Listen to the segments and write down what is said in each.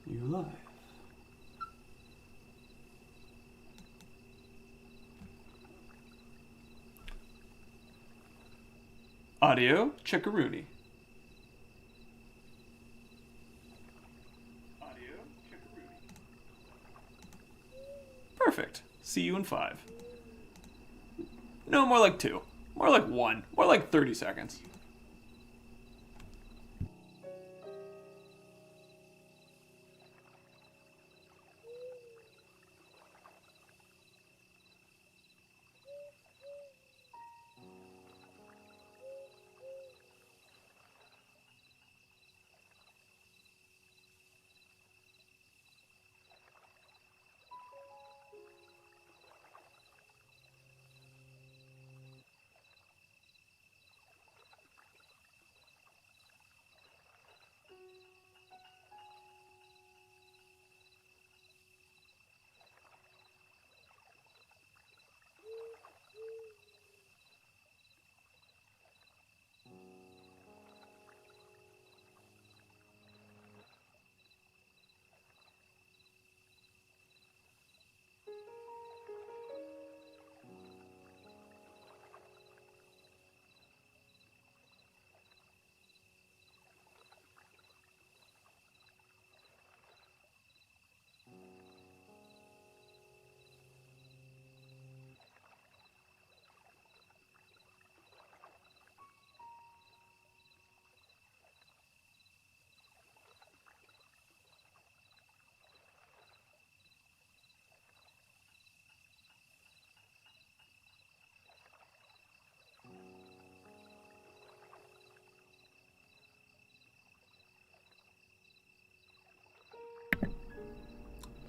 You live. Audio checkaroonie. Audio checkaroonie. Perfect. See you in 5. No, more like 2. More like 1. More like 30 seconds.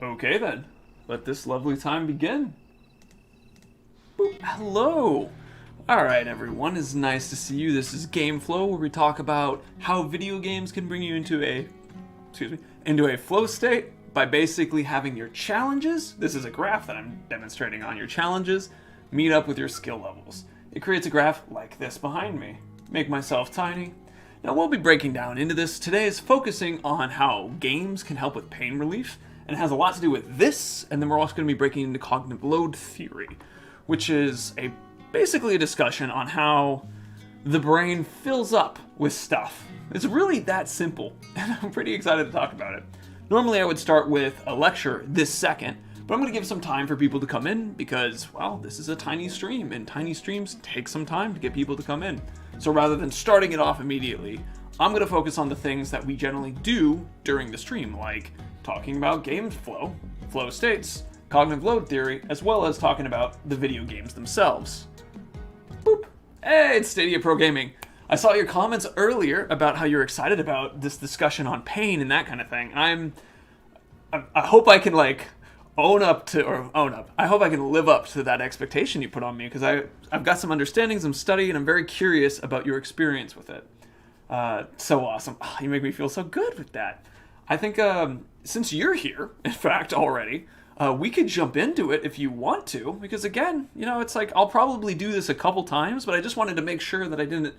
Okay then, let this lovely time begin. Boop. Hello! Alright everyone, it's nice to see you. This is Game Flow, where we talk about how video games can bring you into a flow state by basically having your challenges, this is a graph that I'm demonstrating on your challenges, meet up with your skill levels. It creates a graph like this behind me. Make myself tiny. Now we'll be breaking down into this. Today is focusing on how games can help with pain relief, and it has a lot to do with this, and then we're also going to be breaking into cognitive load theory, which is basically a discussion on how the brain fills up with stuff. It's really that simple, and I'm pretty excited to talk about it. Normally I would start with a lecture this second, but I'm going to give some time for people to come in because, well, this is a tiny stream, and tiny streams take some time to get people to come in. So rather than starting it off immediately, I'm going to focus on the things that we generally do during the stream, like talking about game flow states, cognitive load theory, as well as talking about the video games themselves. Boop. Hey, it's Stadia Pro Gaming. I saw your comments earlier about how you're excited about this discussion on pain and that kind of thing. I hope I can I hope I can live up to that expectation you put on me, because I've got some understanding, some study, and I'm very curious about your experience with it. So awesome. Oh, you make me feel so good with that. I think since you're here, in fact, already, we could jump into it if you want to, because again, it's like I'll probably do this a couple times, but I just wanted to make sure that I didn't,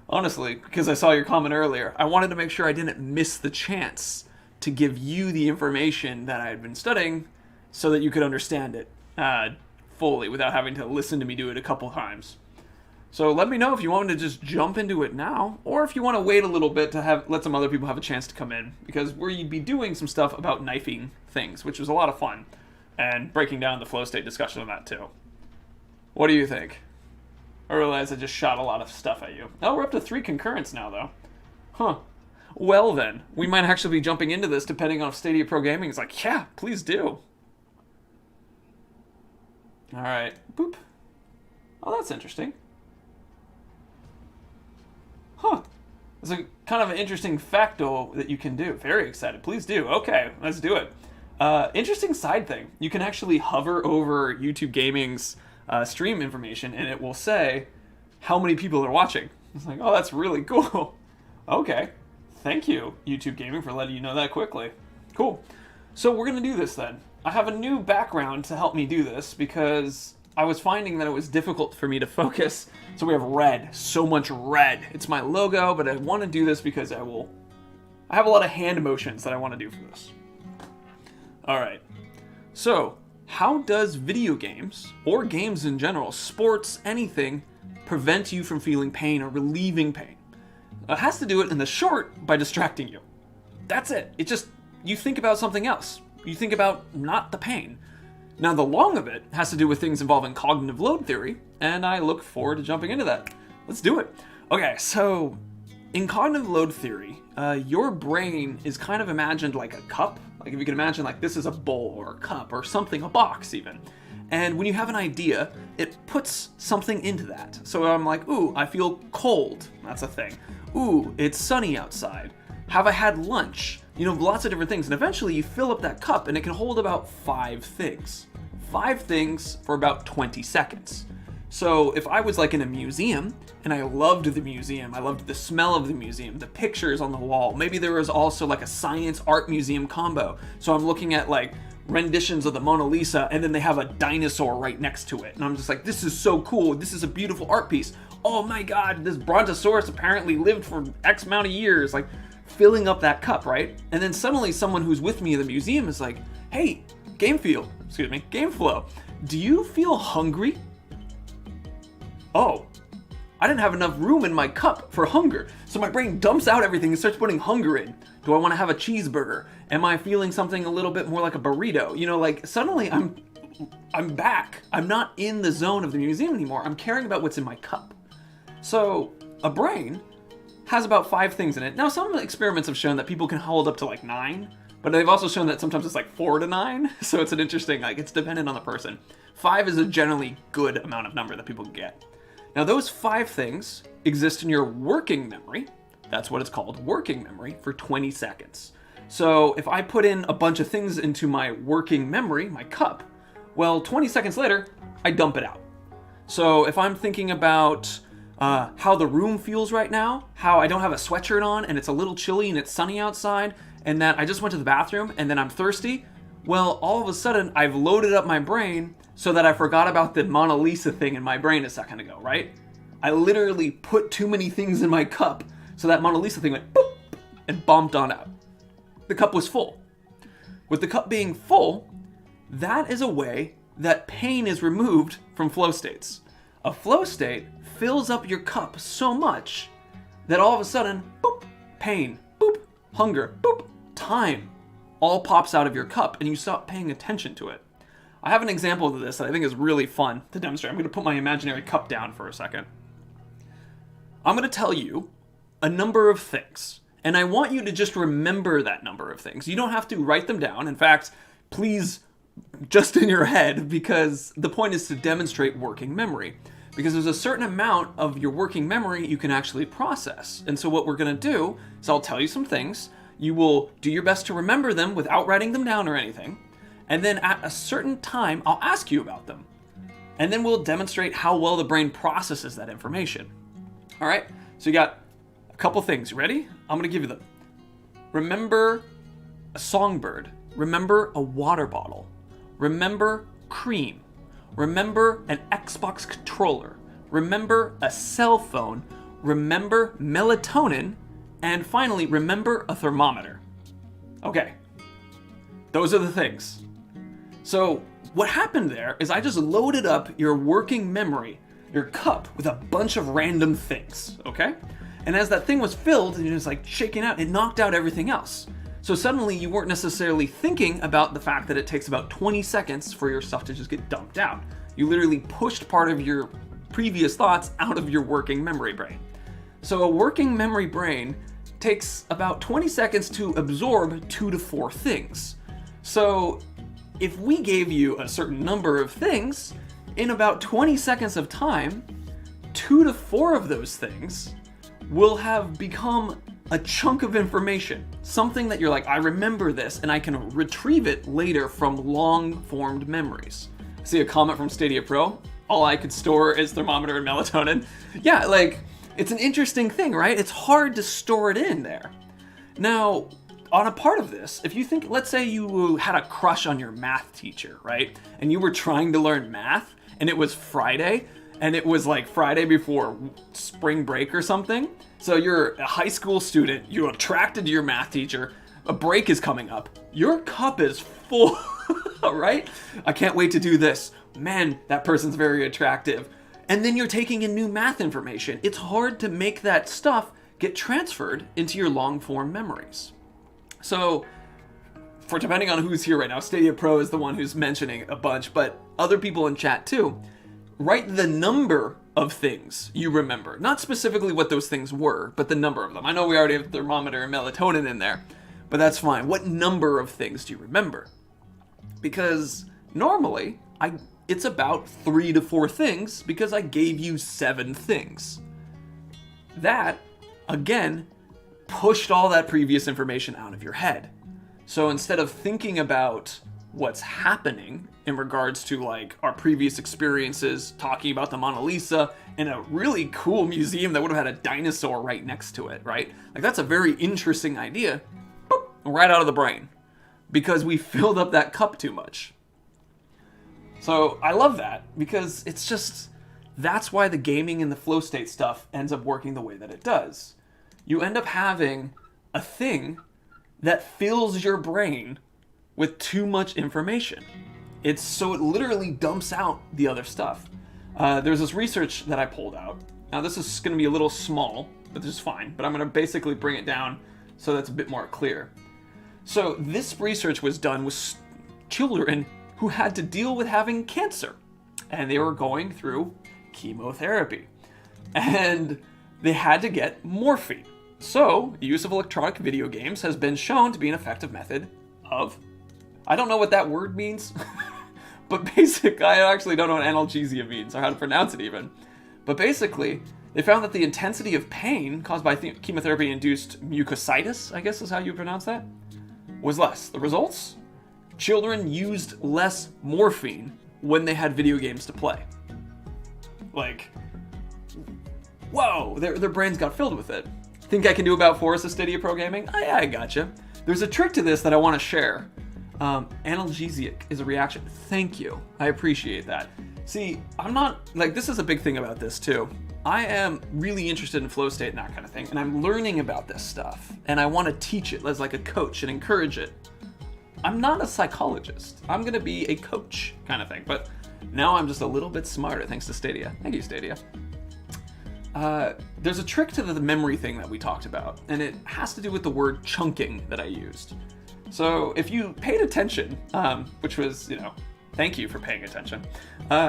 honestly, because I saw your comment earlier, I wanted to make sure I didn't miss the chance to give you the information that I had been studying so that you could understand it fully without having to listen to me do it a couple times. So let me know if you want me to just jump into it now, or if you want to wait a little bit to let some other people have a chance to come in, because we'd be doing some stuff about knifing things, which was a lot of fun, and breaking down the flow state discussion on that too. What do you think? I realize I just shot a lot of stuff at you. Oh, we're up to 3 concurrents now, though. Huh. Well then, we might actually be jumping into this depending on if Stadia Pro Gaming is like, yeah, please do. Alright, boop. Oh, that's interesting. Huh. It's a kind of an interesting facto that you can do. Very excited. Please do. Okay, let's do it. Interesting side thing. You can actually hover over YouTube Gaming's stream information, and it will say how many people are watching. It's like, oh, that's really cool. Okay. Thank you, YouTube Gaming, for letting you know that quickly. Cool. So we're going to do this then. I have a new background to help me do this because I was finding that it was difficult for me to focus. So we have red, so much red. It's my logo, but I want to do this because I have a lot of hand motions that I want to do for this. All right. So, how does video games, or games in general, sports, anything, prevent you from feeling pain or relieving pain? It has to do it in the short by distracting you. That's it. It just, you think about something else. You think about not the pain. Now, the long of it has to do with things involving cognitive load theory, and I look forward to jumping into that. Let's do it. Okay, so in cognitive load theory, your brain is kind of imagined like a cup. Like if you can imagine like this is a bowl or a cup or something, a box even. And when you have an idea, it puts something into that. So I'm like, ooh, I feel cold. That's a thing. Ooh, it's sunny outside. Have I had lunch? You know, lots of different things. And eventually you fill up that cup and it can hold about 5 things. 5 things for about 20 seconds. So if I was like in a museum and I loved the museum, I loved the smell of the museum, the pictures on the wall, maybe there was also like a science art museum combo. So I'm looking at like renditions of the Mona Lisa and then they have a dinosaur right next to it. And I'm just like, this is so cool. This is a beautiful art piece. Oh my God, this Brontosaurus apparently lived for X amount of years. Like filling up that cup, right? And then suddenly someone who's with me in the museum is like, hey, Gameflow, do you feel hungry? Oh, I didn't have enough room in my cup for hunger. So my brain dumps out everything and starts putting hunger in. Do I want to have a cheeseburger? Am I feeling something a little bit more like a burrito? You know, like suddenly I'm back. I'm not in the zone of the museum anymore. I'm caring about what's in my cup. So a brain has about 5 things in it. Now, some experiments have shown that people can hold up to like 9, but they've also shown that sometimes it's like 4 to 9. So it's an interesting, like it's dependent on the person. 5 is a generally good amount of number that people can get. Now, those 5 things exist in your working memory. That's what it's called, working memory, for 20 seconds. So if I put in a bunch of things into my working memory, my cup, well, 20 seconds later, I dump it out. So if I'm thinking about how the room feels right now, how I don't have a sweatshirt on and it's a little chilly and it's sunny outside, and that I just went to the bathroom and then I'm thirsty, well, all of a sudden I've loaded up my brain so that I forgot about the Mona Lisa thing in my brain a second ago, right? I literally put too many things in my cup so that Mona Lisa thing went boop and bombed on out. The cup was full. With the cup being full, that is a way that pain is removed from flow states. A flow state fills up your cup so much that all of a sudden, boop, pain, boop, hunger, boop, time, all pops out of your cup and you stop paying attention to it. I have an example of this that I think is really fun to demonstrate. I'm going to put my imaginary cup down for a second. I'm going to tell you a number of things, and I want you to just remember that number of things. You don't have to write them down. In fact, please, just in your head, because the point is to demonstrate working memory. Because there's a certain amount of your working memory you can actually process. And so what we're going to do is I'll tell you some things. You will do your best to remember them without writing them down or anything. And then at a certain time, I'll ask you about them. And then we'll demonstrate how well the brain processes that information. All right, so you got a couple things. You ready? I'm going to give you them. Remember a songbird. Remember a water bottle. Remember cream. Remember an Xbox controller. Remember a cell phone. Remember melatonin. And finally, remember a thermometer. Okay, those are the things. So what happened there is I just loaded up your working memory, your cup, with a bunch of random things, okay? And as that thing was filled and it was like shaking out, it knocked out everything else. So suddenly you weren't necessarily thinking about the fact that it takes about 20 seconds for your stuff to just get dumped out. You literally pushed part of your previous thoughts out of your working memory brain. So a working memory brain takes about 20 seconds to absorb 2 to 4 things. So if we gave you a certain number of things, in about 20 seconds of time, 2 to 4 of those things will have become a chunk of information. Something that you're like, I remember this, and I can retrieve it later from long-formed memories. See a comment from Stadia Pro? All I could store is thermometer and melatonin. Yeah, like, it's an interesting thing, right? It's hard to store it in there. Now, on a part of this, if you think, let's say you had a crush on your math teacher, right? And you were trying to learn math, and it was Friday, and it was like Friday before spring break or something. So you're a high school student, you're attracted to your math teacher, a break is coming up. Your cup is full, right? I can't wait to do this. Man, that person's very attractive. And then you're taking in new math information. It's hard to make that stuff get transferred into your long-form memories. So, for depending on who's here right now, Stadia Pro is the one who's mentioning a bunch, but other people in chat too, write the number of things you remember. Not specifically what those things were, but the number of them. I know we already have thermometer and melatonin in there, but that's fine. What number of things do you remember? Because normally, it's about 3 to 4 things because I gave you 7 things. That, again, pushed all that previous information out of your head. So instead of thinking about what's happening in regards to like our previous experiences, talking about the Mona Lisa in a really cool museum that would have had a dinosaur right next to it, right? Like that's a very interesting idea, boop, right out of the brain because we filled up that cup too much. So I love that because it's just, that's why the gaming and the flow state stuff ends up working the way that it does. You end up having a thing that fills your brain with too much information. So it literally dumps out the other stuff. There's this research that I pulled out. Now this is going to be a little small, but this is fine. But I'm going to basically bring it down so that's a bit more clear. So this research was done with children who had to deal with having cancer. And they were going through chemotherapy. And they had to get morphine. So, the use of electronic video games has been shown to be an effective method of, I don't know what that word means, but I actually don't know what analgesia means, or how to pronounce it even. But basically, they found that the intensity of pain caused by chemotherapy-induced mucositis, I guess is how you pronounce that, was less. The results? Children used less morphine when they had video games to play. Like, whoa, their brains got filled with it. Think I can do about 4 of Stadia Pro Gaming? I gotcha. There's a trick to this that I want to share. Analgesic is a reaction. Thank you. I appreciate that. See, I'm not, like, this is a big thing about this too. I am really interested in flow state and that kind of thing, and I'm learning about this stuff, and I want to teach it as like a coach and encourage it. I'm not a psychologist. I'm going to be a coach kind of thing, but now I'm just a little bit smarter thanks to Stadia. Thank you, Stadia. There's a trick to the memory thing that we talked about, and it has to do with the word chunking that I used. So if you paid attention, which was, thank you for paying attention,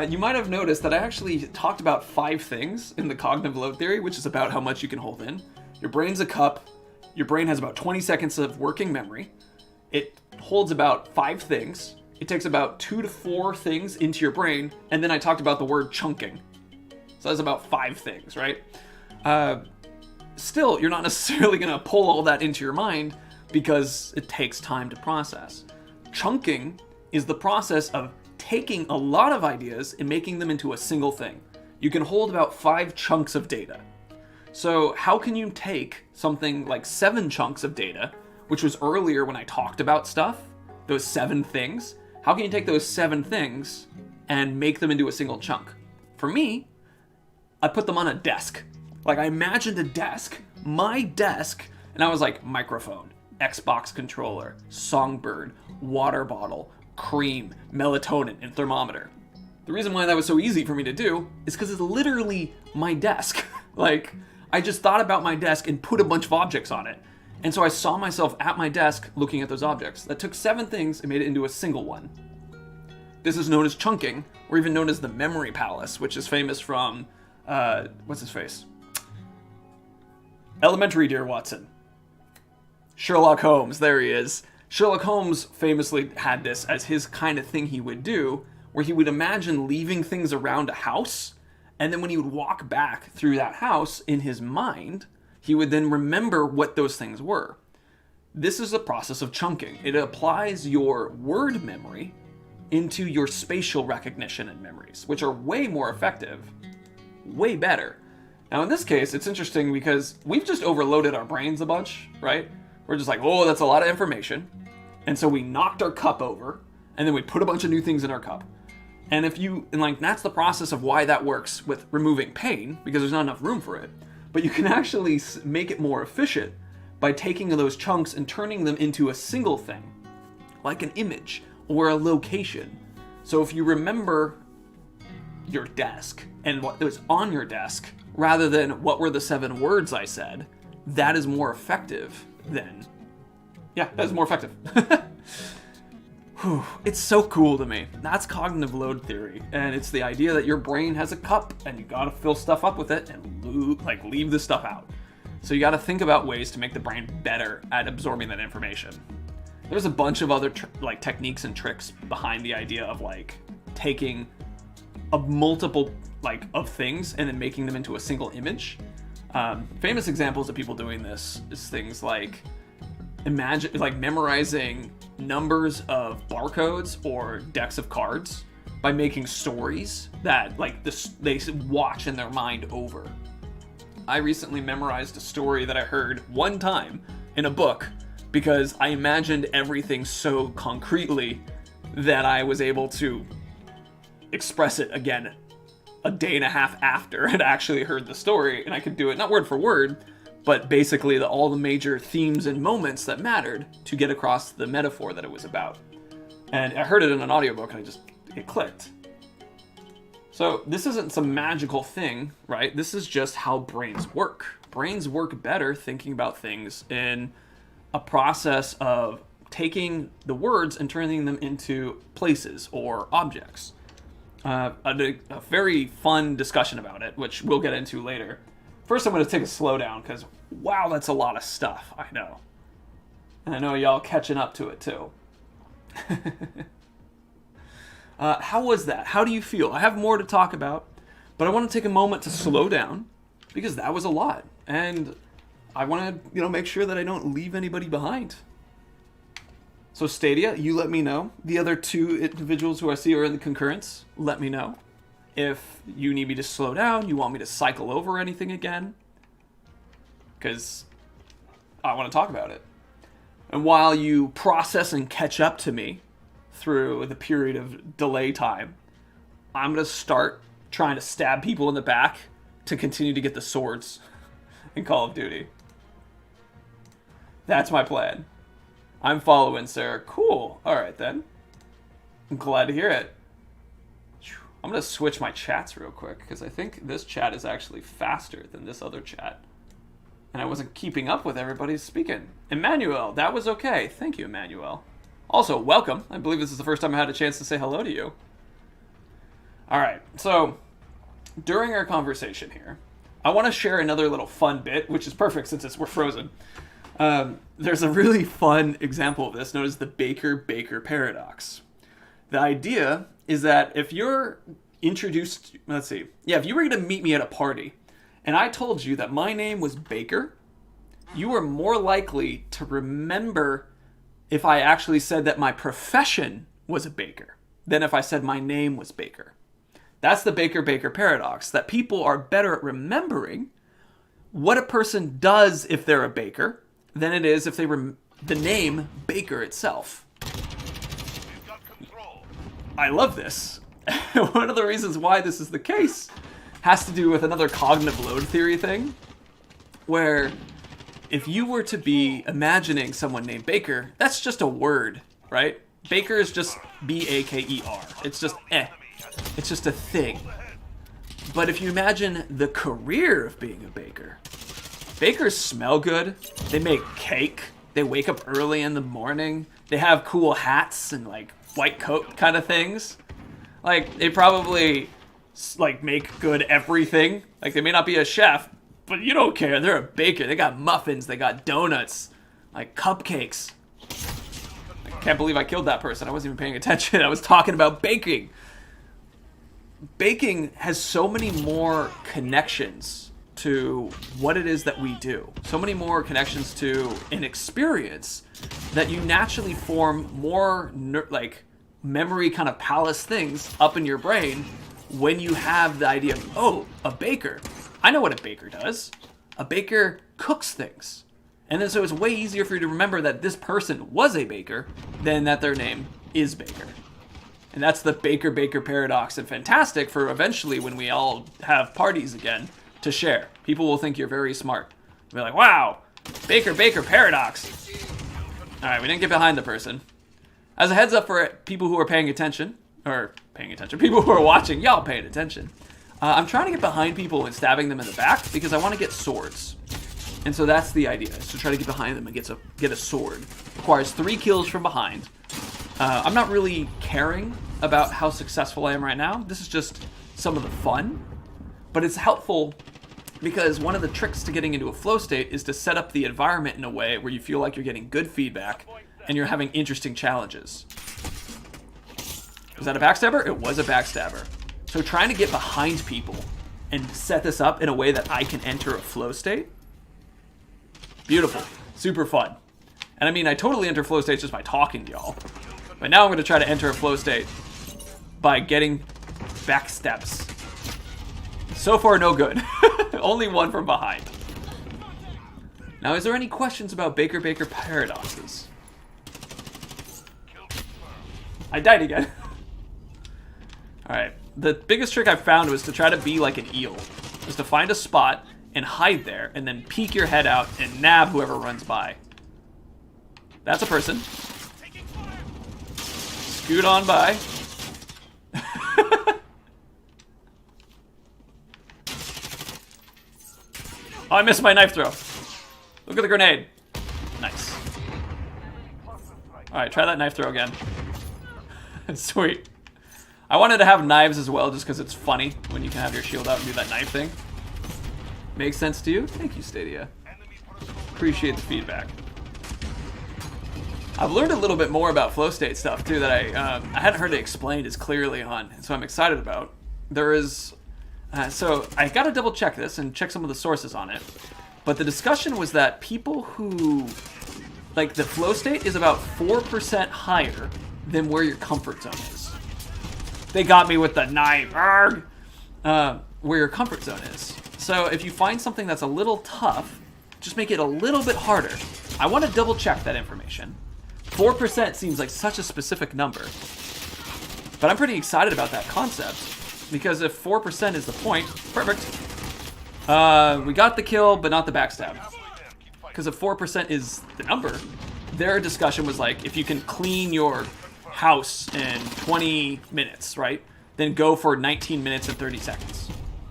you might have noticed that I actually talked about 5 things in the cognitive load theory, which is about how much you can hold in. Your brain's a cup. Your brain has about 20 seconds of working memory. It holds about 5 things. It takes about 2 to 4 things into your brain, and then I talked about the word chunking. So that's about 5 things, right? Still, you're not necessarily going to pull all that into your mind because it takes time to process. Chunking is the process of taking a lot of ideas and making them into a single thing. You can hold about 5 chunks of data. So how can you take something like 7 chunks of data, which was earlier when I talked about stuff, those 7 things, how can you take those 7 things and make them into a single chunk? For me, I put them on a desk. Like I imagined a desk, my desk, and I was like microphone, Xbox controller, songbird, water bottle, cream, melatonin, and thermometer. The reason why that was so easy for me to do is because it's literally my desk. Like I just thought about my desk and put a bunch of objects on it. And so I saw myself at my desk looking at those objects. That took 7 things and made it into a single one. This is known as chunking, or even known as the memory palace, which is famous from what's his face? Elementary, dear Watson. Sherlock Holmes, there he is. Sherlock Holmes famously had this as his kind of thing he would do, where he would imagine leaving things around a house, and then when he would walk back through that house in his mind, he would then remember what those things were. This is the process of chunking. It applies your word memory into your spatial recognition and memories, which are way more effective, way better. Now in this case, it's interesting because we've just overloaded our brains a bunch, right? We're just like, oh, that's a lot of information. And so we knocked our cup over, and then we put a bunch of new things in our cup. And that's the process of why that works with removing pain, because there's not enough room for it. But you can actually make it more efficient by taking those chunks and turning them into a single thing, like an image or a location. So if you remember your desk and what was on your desk, rather than what were the 7 words I said, that is more effective than... Yeah, that is more effective. It's so cool to me. That's cognitive load theory, and it's the idea that your brain has a cup and you gotta fill stuff up with it and leave the stuff out. So you gotta think about ways to make the brain better at absorbing that information. There's a bunch of other techniques and tricks behind the idea of taking a multiple of things and then making them into a single image. Famous examples of people doing this is things like memorizing numbers of barcodes or decks of cards by making stories that they watch in their mind over. I recently memorized a story that I heard one time in a book because I imagined everything so concretely that I was able to express it again a day and a half after I'd actually heard the story, and I could do it not word for word, but basically all the major themes and moments that mattered to get across the metaphor that it was about. And I heard it in an audiobook and it clicked. So this isn't some magical thing, right? This is just how brains work. Brains work better thinking about things in a process of taking the words and turning them into places or objects. A very fun discussion about it, which we'll get into later. First, I'm going to take a slowdown because, wow, that's a lot of stuff. I know. And I know y'all catching up to it, too. How was that? How do you feel? I have more to talk about, but I want to take a moment to slow down because that was a lot. And I want to, make sure that I don't leave anybody behind. So Stadia, you let me know. The other 2 individuals who I see are in the concurrence, let me know. If you need me to slow down, you want me to cycle over anything again, because I want to talk about it. And while you process and catch up to me through the period of delay time, I'm going to start trying to stab people in the back to continue to get the swords in Call of Duty. That's my plan. I'm following, sir. Cool. All right, then. I'm glad to hear it. I'm going to switch my chats real quick, because I think this chat is actually faster than this other chat. And I wasn't keeping up with everybody speaking. Emmanuel, that was okay. Thank you, Emmanuel. Also, welcome. I believe this is the first time I had a chance to say hello to you. All right, so during our conversation here, I want to share another little fun bit, which is perfect since we're frozen. There's a really fun example of this known as the Baker-Baker paradox. The idea is that if you're introduced, if you were going to meet me at a party and I told you that my name was Baker, you are more likely to remember if I actually said that my profession was a baker than if I said my name was Baker. That's the Baker-Baker paradox, that people are better at remembering what a person does if they're a baker than it is if they the name Baker itself. I love this. One of the reasons why this is the case has to do with another cognitive load theory thing, where if you were to be imagining someone named Baker, that's just a word, right? Baker is just B-A-K-E-R. It's just It's just a thing. But if you imagine the career of being a baker, bakers smell good, they make cake, they wake up early in the morning, they have cool hats and white coat kind of things. They probably make good everything. They may not be a chef, but you don't care. They're a baker. They got muffins, they got donuts, cupcakes. I can't believe I killed that person. I wasn't even paying attention. I was talking about baking. Baking has so many more connections to what it is that we do. So many more connections to an experience that you naturally form more memory kind of palace things up in your brain when you have the idea of, oh, a baker. I know what a baker does. A baker cooks things. And then so it's way easier for you to remember that this person was a baker than that their name is Baker. And that's the Baker-Baker paradox, and fantastic for eventually when we all have parties again to share. People will think you're very smart. They'll be like, wow, Baker, Baker, Paradox. Alright, we didn't get behind the person. As a heads up for people who are paying attention, people who are watching, y'all paying attention. I'm trying to get behind people and stabbing them in the back because I want to get swords. And so that's the idea, is to try to get behind them and get a sword. Requires 3 kills from behind. I'm not really caring about how successful I am right now. This is just some of the fun. But it's helpful because one of the tricks to getting into a flow state is to set up the environment in a way where you feel like you're getting good feedback and you're having interesting challenges. Was that a backstabber? It was a backstabber. So trying to get behind people and set this up in a way that I can enter a flow state. Beautiful. Super fun. And I mean, I totally enter flow states just by talking to y'all. But now I'm going to try to enter a flow state by getting backstabs. So far, no good. Only one from behind. Now, is there any questions about Baker Baker paradoxes? I died again. Alright. The biggest trick I've found was to try to be like an eel. Was to find a spot and hide there, and then peek your head out and nab whoever runs by. That's a person. Scoot on by. Oh, I missed my knife throw. Look at the grenade. Nice. Alright, try that knife throw again. Sweet. I wanted to have knives as well just because it's funny when you can have your shield out and do that knife thing. Makes sense to you? Thank you, Stadia. Appreciate the feedback. I've learned a little bit more about flow state stuff too that I hadn't heard it explained as clearly on, and so I'm excited about. There is, so I got to double check this and check some of the sources on it. But the discussion was that people who, like the flow state is about 4% higher than where your comfort zone is. They got me with the knife. Arrgh! Where your comfort zone is. So if you find something that's a little tough, just make it a little bit harder. I want to double check that information. 4% seems like such a specific number. But I'm pretty excited about that concept. Because if 4% is the point, perfect. We got the kill, but not the backstab. Because if 4% is the number, their discussion was like, if you can clean your house in 20 minutes, right? Then go for 19 minutes and 30 seconds.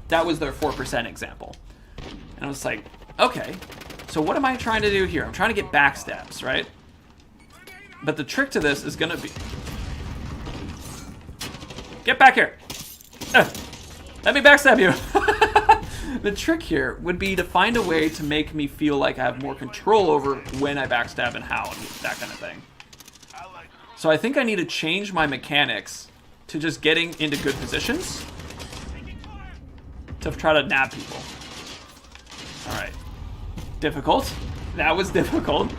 That was their 4% example. And I was like, okay, so what am I trying to do here? I'm trying to get backstabs, right? But the trick to this is gonna be... Get back here! Let me backstab you! The trick here would be to find a way to make me feel like I have more control over when I backstab and how and that kind of thing. So I think I need to change my mechanics to just getting into good positions to try to nab people. Alright. Difficult. That was difficult.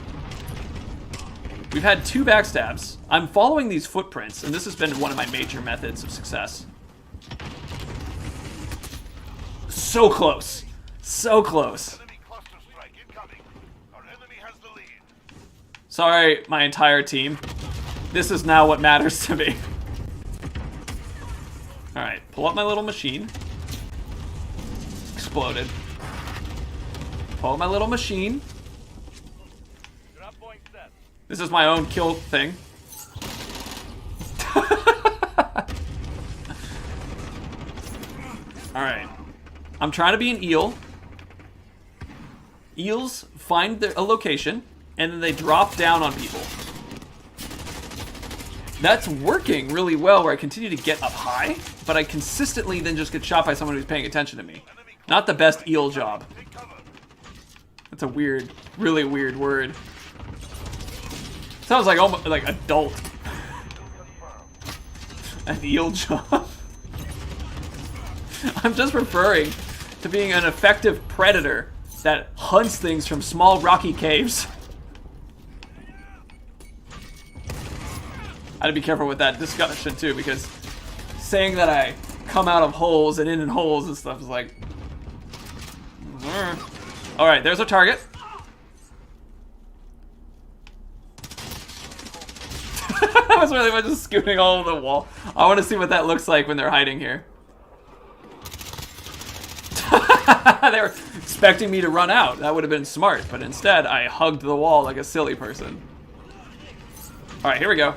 We've had 2 backstabs. I'm following these footprints, and this has been one of my major methods of success. So close. So close. Sorry, my entire team. This is now what matters to me. Alright, pull up my little machine. Exploded. Pull up my little machine. This is my own kill thing. Alright. I'm trying to be an eel. Eels find a location, and then they drop down on people. That's working really well where I continue to get up high, but I consistently then just get shot by someone who's paying attention to me. Not the best eel job. That's a weird, really weird word. Sounds like almost like adult. An eel job. I'm just referring to being an effective predator that hunts things from small rocky caves. I had to be careful with that discussion too, because saying that I come out of holes and in holes and stuff is like... Alright, there's our target. I was really much just scooting all over the wall. I want to see what that looks like when they're hiding here. They were expecting me to run out. That would have been smart, but instead I hugged the wall like a silly person. All right, here we go.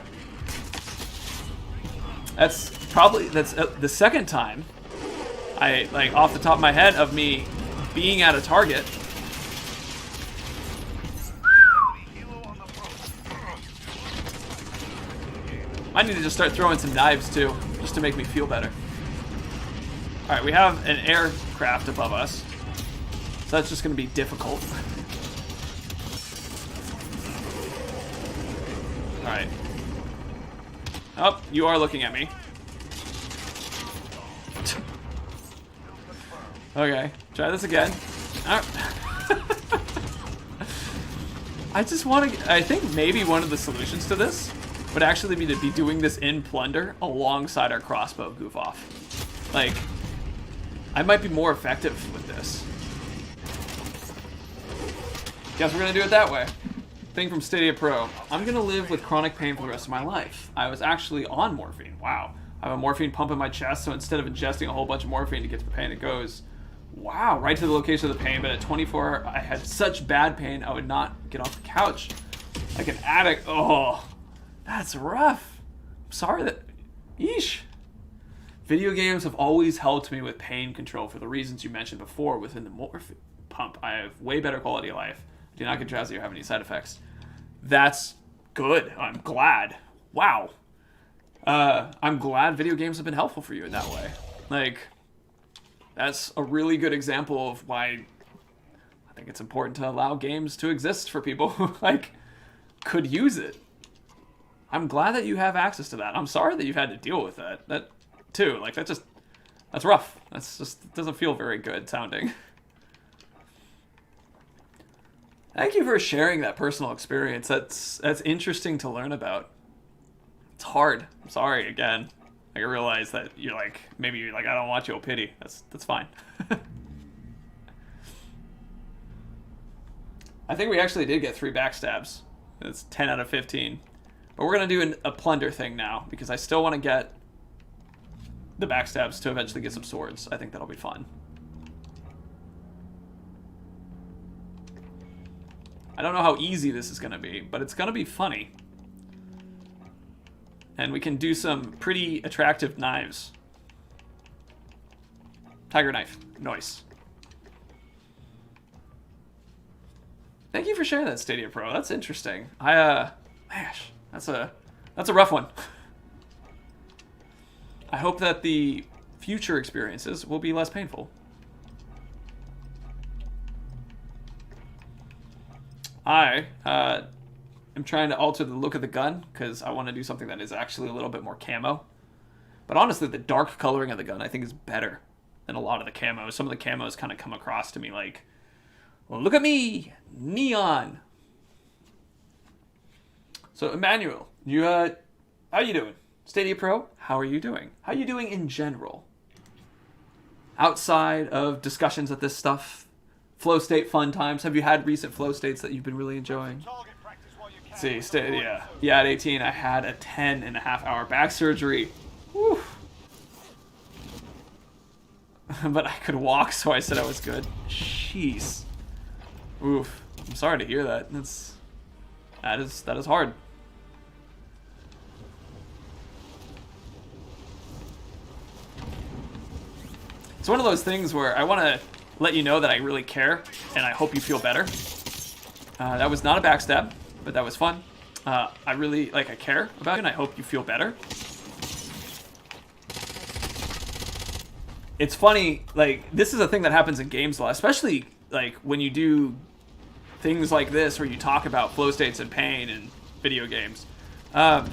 That's probably the second time I, like, off the top of my head, of me being at a target. I need to just start throwing some knives too, just to make me feel better. All right, we have an aircraft above us, so that's just going to be difficult. All right. Oh, you are looking at me. Okay, try this again. I just want to... I think maybe one of the solutions to this would actually be to be doing this in Plunder alongside our crossbow goof-off. Like, I might be more effective with this. Guess we're going to do it that way. Thing from Stadia Pro. I'm going to live with chronic pain for the rest of my life. I was actually on morphine. Wow. I have a morphine pump in my chest, so instead of ingesting a whole bunch of morphine to get to the pain, it goes, wow, right to the location of the pain. But at 24, I had such bad pain, I would not get off the couch. Like an addict. Oh, that's rough. I'm sorry that... Yeesh. Video games have always helped me with pain control for the reasons you mentioned before within the morphine pump. I have way better quality of life. I do not get drowsy or have any side effects. That's good. I'm glad. Wow. I'm glad video games have been helpful for you in that way. Like, that's a really good example of why I think it's important to allow games to exist for people who, like, could use it. I'm glad that you have access to that. I'm sorry that you've had to deal with that. That, too. Like, that's rough. That's just, it doesn't feel very good sounding. Thank you for sharing that personal experience. That's interesting to learn about. It's hard. I'm sorry again. I realize that you're like, maybe you're like, I don't want your pity. That's fine. I think we actually did get 3 backstabs. It's 10 out of 15. But we're going to do a plunder thing now, because I still want to get the backstabs to eventually get some swords. I think that'll be fun. I don't know how easy this is going to be, but it's going to be funny. And we can do some pretty attractive knives. Tiger knife. Nice. Thank you for sharing that, Stadia Pro. That's interesting. Mash. That's a rough one. I hope that the future experiences will be less painful. I am trying to alter the look of the gun because I want to do something that is actually a little bit more camo. But honestly, the dark coloring of the gun I think is better than a lot of the camos. Some of the camos kind of come across to me like, well, look at me, neon. So Emmanuel, you how you doing? Stadia Pro, how are you doing? How are you doing in general? Outside of discussions of this stuff, flow state fun times. Have you had recent flow states that you've been really enjoying? Let's see, yeah, at 18 I had a 10.5-hour back surgery. Whew. But I could walk, so I said I was good. Jeez. Oof. I'm sorry to hear that. That is hard. It's one of those things where I want to let you know that I really care, and I hope you feel better. That was not a backstab, but that was fun. I really, I care about you, and I hope you feel better. It's funny, this is a thing that happens in games a lot, especially, when you do things like this, where you talk about flow states and pain in video games. I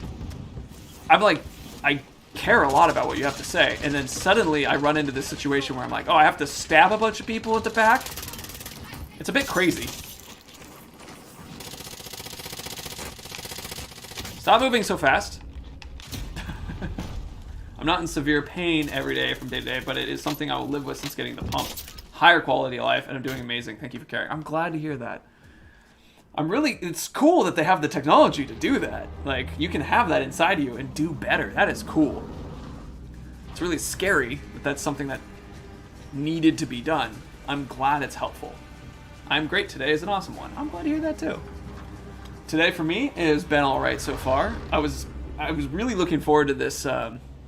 care a lot about what you have to say, and then suddenly I run into this situation where I'm like, oh, I have to stab a bunch of people at the back? It's a bit crazy. Stop moving so fast. I'm not in severe pain every day from day to day, but it is something I will live with since getting the pump. Higher quality of life, and I'm doing amazing. Thank you for caring. I'm glad to hear that. It's cool that they have the technology to do that. You can have that inside you and do better. That is cool. It's really scary that that's something that needed to be done. I'm glad it's helpful. I'm great. Today is an awesome one. I'm glad to hear that too. Today for me has been all right so far. I was really looking forward to this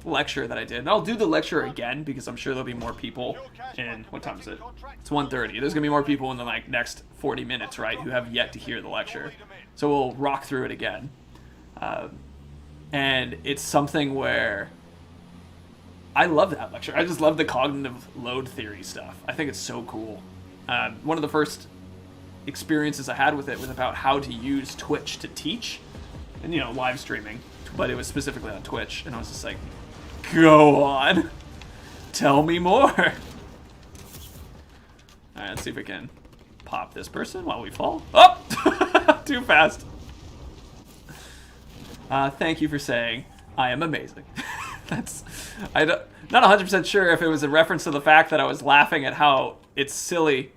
lecture that I did. And I'll do the lecture again because I'm sure there'll be more people in, what time is it? It's 1:30. There's gonna be more people in the like next 40 minutes, right, who have yet to hear the lecture. So we'll rock through it again. And it's something where I love that lecture. I just love the cognitive load theory stuff. I think it's so cool. One of the first experiences I had with it was about how to use Twitch to teach, and you know, live streaming, but it was specifically on Twitch, and I was just like, go on, tell me more. All right, let's see if we can pop this person while we fall. Oh, too fast. Thank you for saying I am amazing. Not 100% sure if it was a reference to the fact that I was laughing at how it's silly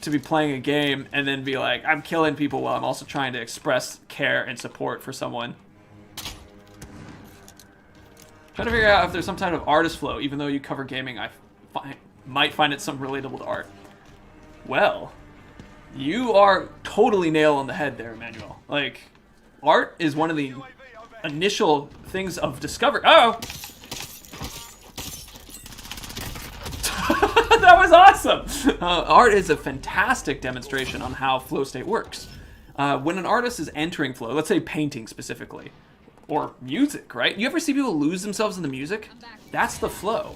to be playing a game and then be like, I'm killing people while I'm also trying to express care and support for someone. Trying to figure out if there's some kind of artist flow, even though you cover gaming, I might find it something relatable to art. Well, you are totally nail on the head there, Emmanuel. Like, art is one of the initial things of discovery. Oh! That was awesome! Art is a fantastic demonstration on how flow state works. When an artist is entering flow, let's say painting specifically, or music, right? You ever see people lose themselves in the music? That's the flow.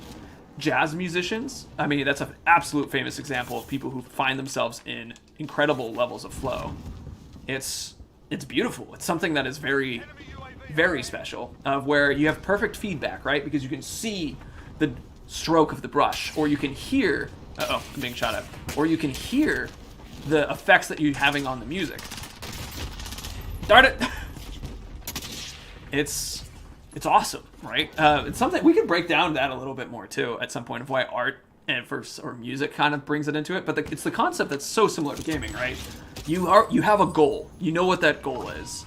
Jazz musicians, I mean, that's an absolute famous example of people who find themselves in incredible levels of flow. It's beautiful. It's something that is very, very special, where you have perfect feedback, right? Because you can see the stroke of the brush, or you can hear, I'm being shot at, or you can hear the effects that you're having on the music. Darn it! It's awesome, right? It's something we could break down that a little bit more too at some point of why art or music kind of brings it into it. But it's the concept that's so similar to gaming, right? You have a goal. You know what that goal is.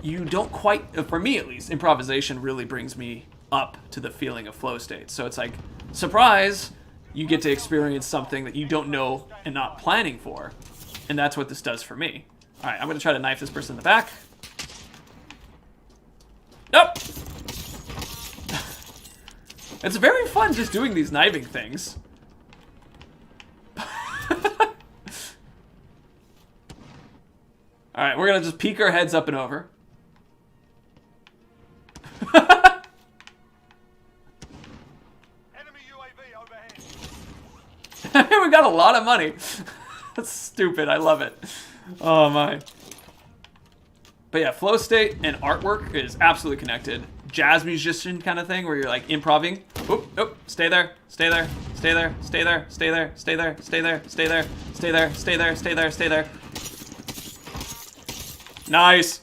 You don't quite, for me at least, improvisation really brings me up to the feeling of flow state. So it's like, surprise, you get to experience something that you don't know and not planning for. And that's what this does for me. All right, I'm gonna try to knife this person in the back. Nope. It's very fun just doing these knifing things. Alright, we're gonna just peek our heads up and over. Enemy UAV overhead. We got a lot of money. That's stupid, I love it. Oh my. But yeah, flow state and artwork is absolutely connected. Jazz musician kind of thing where you're like improvising. Oop, oop, stay there, stay there, stay there, stay there, stay there, stay there, stay there, stay there, stay there, stay there, stay there, stay there. Nice.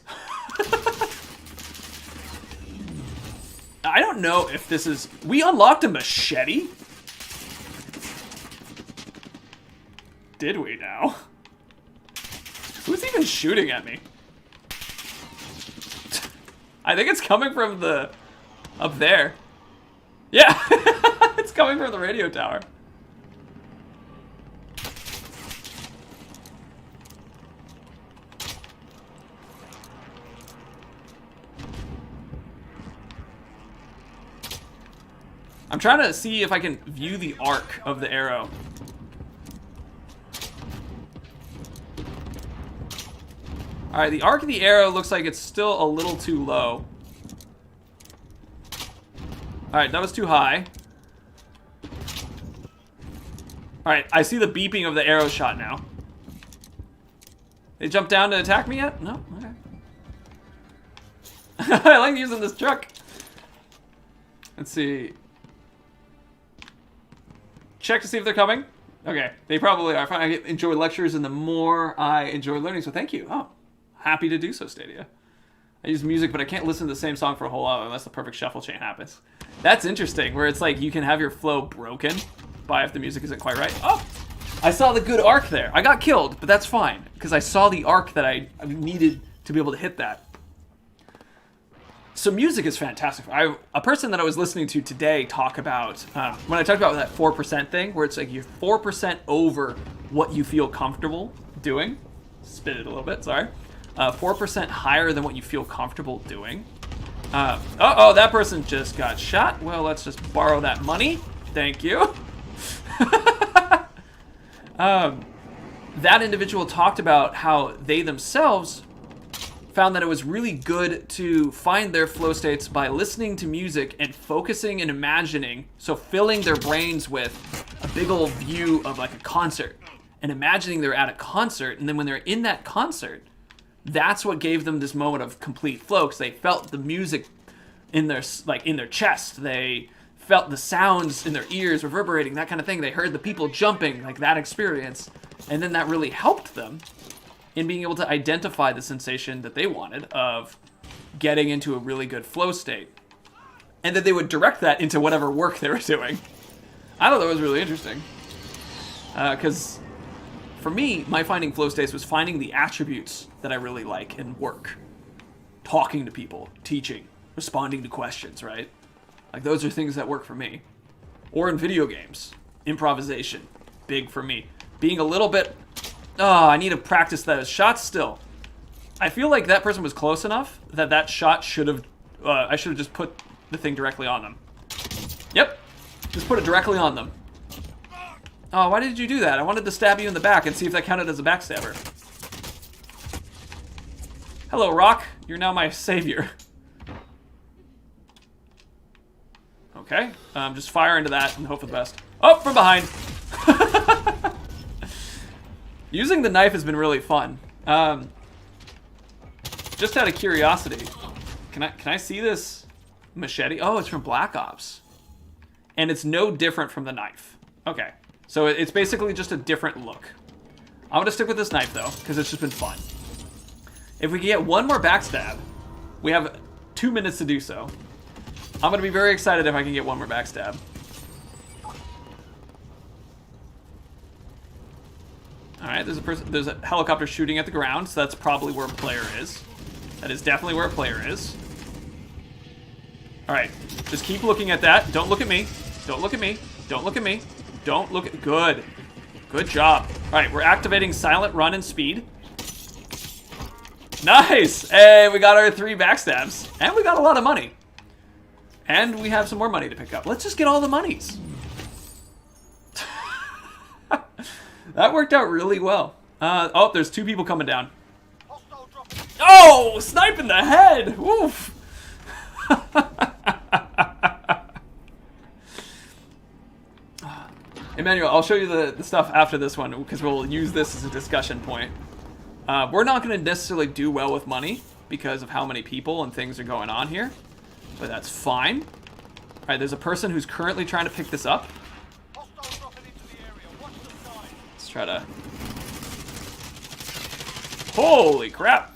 I don't know if this is... We unlocked a machete? Did we now? Who's even shooting at me? I think it's coming from the... up there. Yeah! It's coming from the radio tower. I'm trying to see if I can view the arc of the arrow. Alright, the arc of the arrow looks like it's still a little too low. Alright, that was too high. Alright, I see the beeping of the arrow shot now. They jumped down to attack me yet? No? Okay. I like using this truck. Let's see. Check to see if they're coming. Okay, they probably are. I enjoy lectures, and the more I enjoy learning, so thank you. Oh, happy to do so, Stadia. I use music, but I can't listen to the same song for a whole hour unless the perfect shuffle chain happens. That's interesting, where it's like you can have your flow broken by if the music isn't quite right. Oh, I saw the good arc there. I got killed, but that's fine, because I saw the arc that I needed to be able to hit that. So music is fantastic. A person that I was listening to today talk about, when I talked about that 4% thing, where it's like you're 4% over what you feel comfortable doing. Spit it a little bit, sorry. 4% higher than what you feel comfortable doing. Uh-oh, that person just got shot. Well, let's just borrow that money. Thank you. That individual talked about how they themselves found that it was really good to find their flow states by listening to music and focusing and imagining, so filling their brains with a big old view of like a concert and imagining they're at a concert, and then when they're in that concert, that's what gave them this moment of complete flow, because they felt the music in their chest, they felt the sounds in their ears reverberating, that kind of thing. They heard the people jumping, like that experience, and then that really helped them in being able to identify the sensation that they wanted of getting into a really good flow state. And then they would direct that into whatever work they were doing. I thought that was really interesting. Because for me, my finding flow states was finding the attributes that I really like in work. Talking to people, teaching, responding to questions, right? Like those are things that work for me. Or in video games, improvisation, big for me. Being a little bit, I need to practice those shots still. I feel like that person was close enough that that shot should have, I should have just put the thing directly on them. Yep, just put it directly on them. Oh, why did you do that? I wanted to stab you in the back and see if that counted as a backstabber. Hello, Rock. You're now my savior. Okay, just fire into that and hope for the best. Oh, from behind. Using the knife has been really fun. Just out of curiosity, can I see this machete? Oh, it's from Black Ops. And it's no different from the knife. Okay, so it's basically just a different look. I'm gonna stick with this knife though, because it's just been fun. If we can get one more backstab, we have 2 minutes to do so. I'm gonna be very excited if I can get one more backstab. Alright, there's a helicopter shooting at the ground, so that's probably where a player is. That is definitely where a player is. Alright, just keep looking at that. Don't look at me. Don't look at me. Don't look at me. Don't look at... Good. Good job. Alright, we're activating silent run and speed. Nice! Hey, we got our 3 backstabs. And we got a lot of money. And we have some more money to pick up. Let's just get all the monies. That worked out really well. Oh, there's 2 people coming down. Oh, snipe in the head! Woof! Emmanuel, I'll show you the stuff after this one, because we'll use this as a discussion point. We're not going to necessarily do well with money because of how many people and things are going on here, but that's fine. Alright, there's a person who's currently trying to pick this up. Let's try to... Holy crap!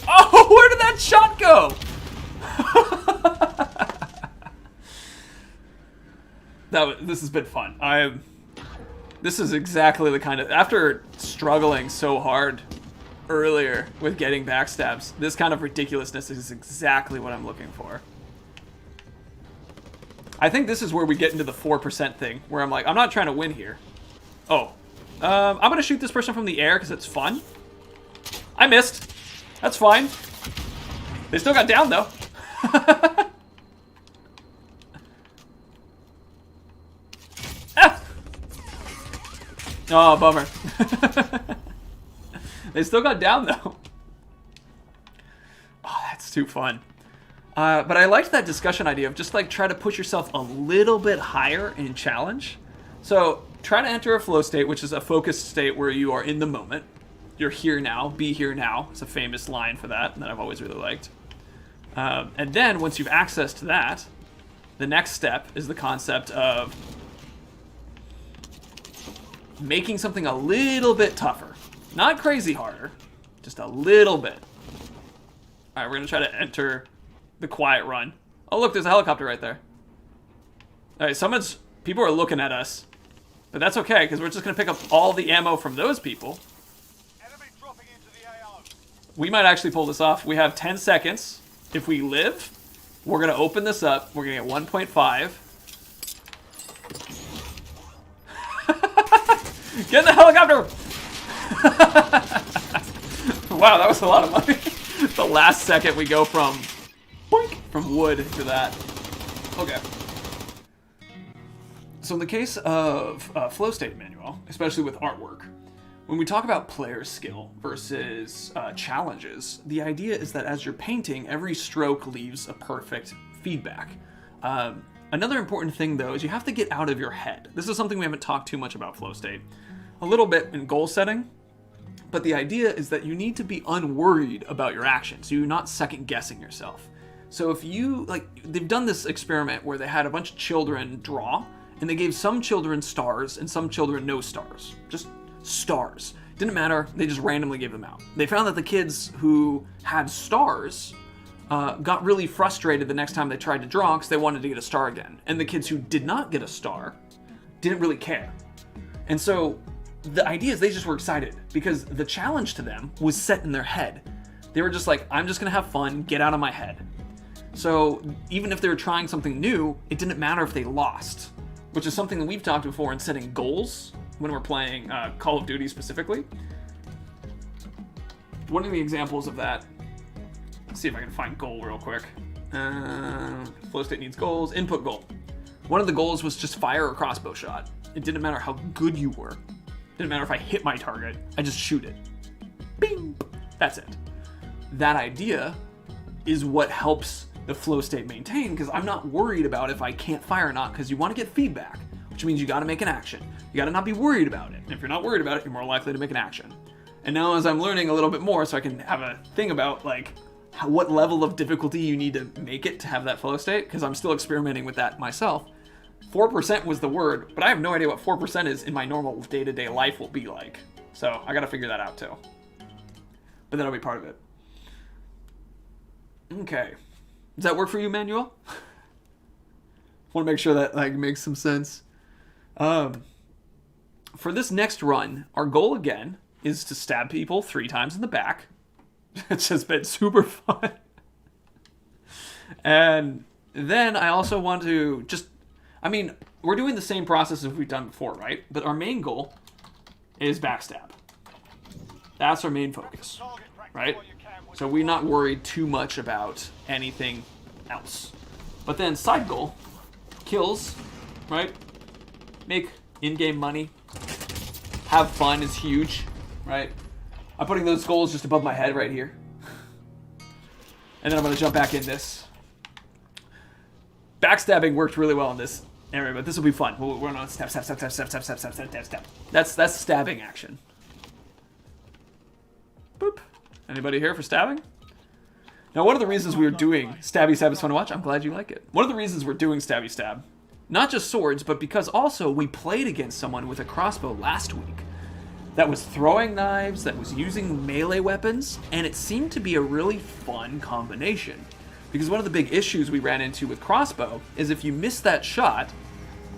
Oh, where did that shot go? This has been fun. This is exactly the kind of... After struggling so hard earlier with getting backstabs, this kind of ridiculousness is exactly what I'm looking for. I think this is where we get into the 4% thing, where I'm like, I'm not trying to win here. Oh. I'm going to shoot this person from the air because it's fun. I missed. That's fine. They still got down, though. Ah! Oh, bummer. They still got down, though. Oh, that's too fun. But I liked that discussion idea of just like try to push yourself a little bit higher in challenge. So try to enter a flow state, which is a focused state where you are in the moment. You're here now, be here now. It's a famous line for that I've always really liked. And then once you've access to that, the next step is the concept of making something a little bit tougher. Not crazy harder, just a little bit. All right, we're gonna try to enter the quiet run. Oh look, there's a helicopter right there. All right, people are looking at us, but that's okay because we're just gonna pick up all the ammo from those people. Enemy dropping into the AO. We might actually pull this off. We have 10 seconds. If we live, we're going to open this up. We're going to get 1.5. Get in the helicopter! Wow, that was a lot of money. The last second we go from boink, from wood to that. Okay. So in the case of flow state manual, especially with artwork, when we talk about player skill versus challenges, the idea is that as you're painting, every stroke leaves a perfect feedback. Another important thing, though, is you have to get out of your head. This is something we haven't talked too much about flow state. A little bit in goal setting, but the idea is that you need to be unworried about your actions. You're not second guessing yourself. So if you, they've done this experiment where they had a bunch of children draw, and they gave some children stars and some children no stars. Just stars. Didn't matter, they just randomly gave them out. They found that the kids who had stars got really frustrated the next time they tried to draw because they wanted to get a star again. And the kids who did not get a star didn't really care. And so the idea is they just were excited because the challenge to them was set in their head. They were just like, I'm just gonna have fun, get out of my head. So even if they were trying something new, it didn't matter if they lost, which is something that we've talked before in setting goals when we're playing Call of Duty specifically. One of the examples of that, let's see if I can find goal real quick. Flow state needs goals, input goal. One of the goals was just fire a crossbow shot. It didn't matter how good you were. It didn't matter if I hit my target, I just shoot it. Bing! That's it. That idea is what helps the flow state maintain, because I'm not worried about if I can't fire or not, because you want to get feedback, which means you got to make an action. You got to not be worried about it. And if you're not worried about it, you're more likely to make an action. And now as I'm learning a little bit more, so I can have a thing about what level of difficulty you need to make it to have that flow state, because I'm still experimenting with that myself. 4% was the word, but I have no idea what 4% is in my normal day-to-day life will be like. So I got to figure that out too. But that'll be part of it. Okay. Does that work for you, Manuel? Want to make sure that makes some sense. For this next run, our goal again is to stab people 3 times in the back. It's just been super fun. And then I also want to we're doing the same process as we've done before, right? But our main goal is backstab. That's our main focus, right? So we're not worried too much about anything else. But then side goal, kills, right? Make in-game money. Have fun is huge, right? I'm putting those goals just above my head right here. And then I'm going to jump back in this. Backstabbing worked really well in this area, but this will be fun. We're going to step. That's stabbing action. Boop. Anybody here for stabbing? Now, one of the reasons we were doing Stabby Stab is fun to watch. I'm glad you like it. One of the reasons we're doing Stabby Stab, not just swords, but because also we played against someone with a crossbow last week that was throwing knives, that was using melee weapons, and it seemed to be a really fun combination. Because one of the big issues we ran into with crossbow is if you miss that shot,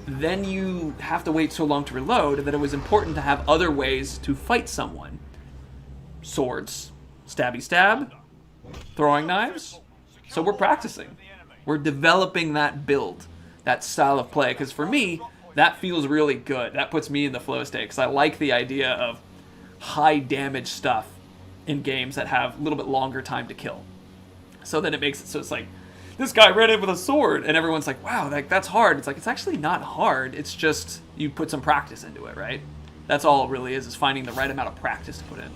then you have to wait so long to reload that it was important to have other ways to fight someone. Swords, stabby stab, throwing knives. So we're practicing. We're developing that build, that style of play, because for me, that feels really good. That puts me in the flow state, because I like the idea of high damage stuff in games that have a little bit longer time to kill. So then it makes it so it's like, this guy ran in with a sword, and everyone's like, wow, that's hard. It's like, it's actually not hard. It's just you put some practice into it, right? That's all it really is finding the right amount of practice to put in.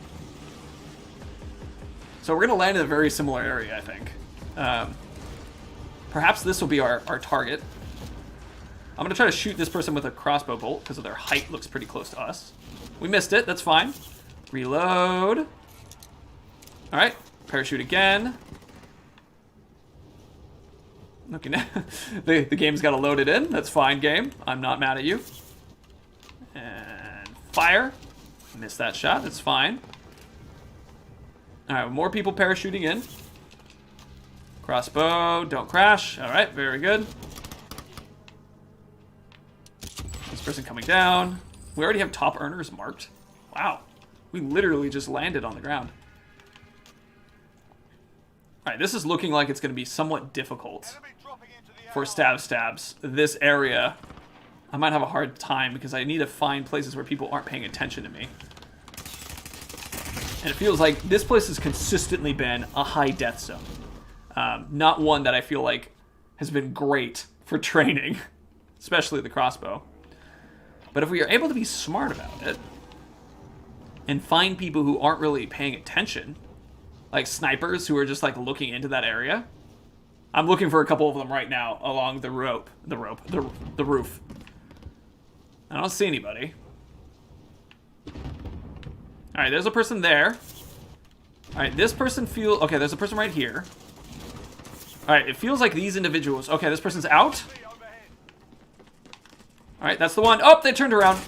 So we're going to land in a very similar area, I think. Perhaps this will be our target. I'm going to try to shoot this person with a crossbow bolt because of their height looks pretty close to us. We missed it. That's fine. Reload. All right. Parachute again. Okay, now the game's got to load it in. That's fine, game. I'm not mad at you. And fire. Missed that shot. That's fine. All right, more people parachuting in. Crossbow, don't crash. All right, very good. This person coming down. We already have top earners marked. Wow, we literally just landed on the ground. Alright, this is looking like it's going to be somewhat difficult for stabs. This area, I might have a hard time because I need to find places where people aren't paying attention to me. And it feels like this place has consistently been a high death zone. Not one that I feel like has been great for training, especially the crossbow. But if we are able to be smart about it and find people who aren't really paying attention, like snipers who are just like looking into that area. I'm looking for a couple of them right now along the roof. I don't see anybody. Alright, there's a person there. Alright, this person okay, there's a person right here. Alright, it feels like these individuals... Okay, this person's out. Alright, that's the one. Oh, they turned around.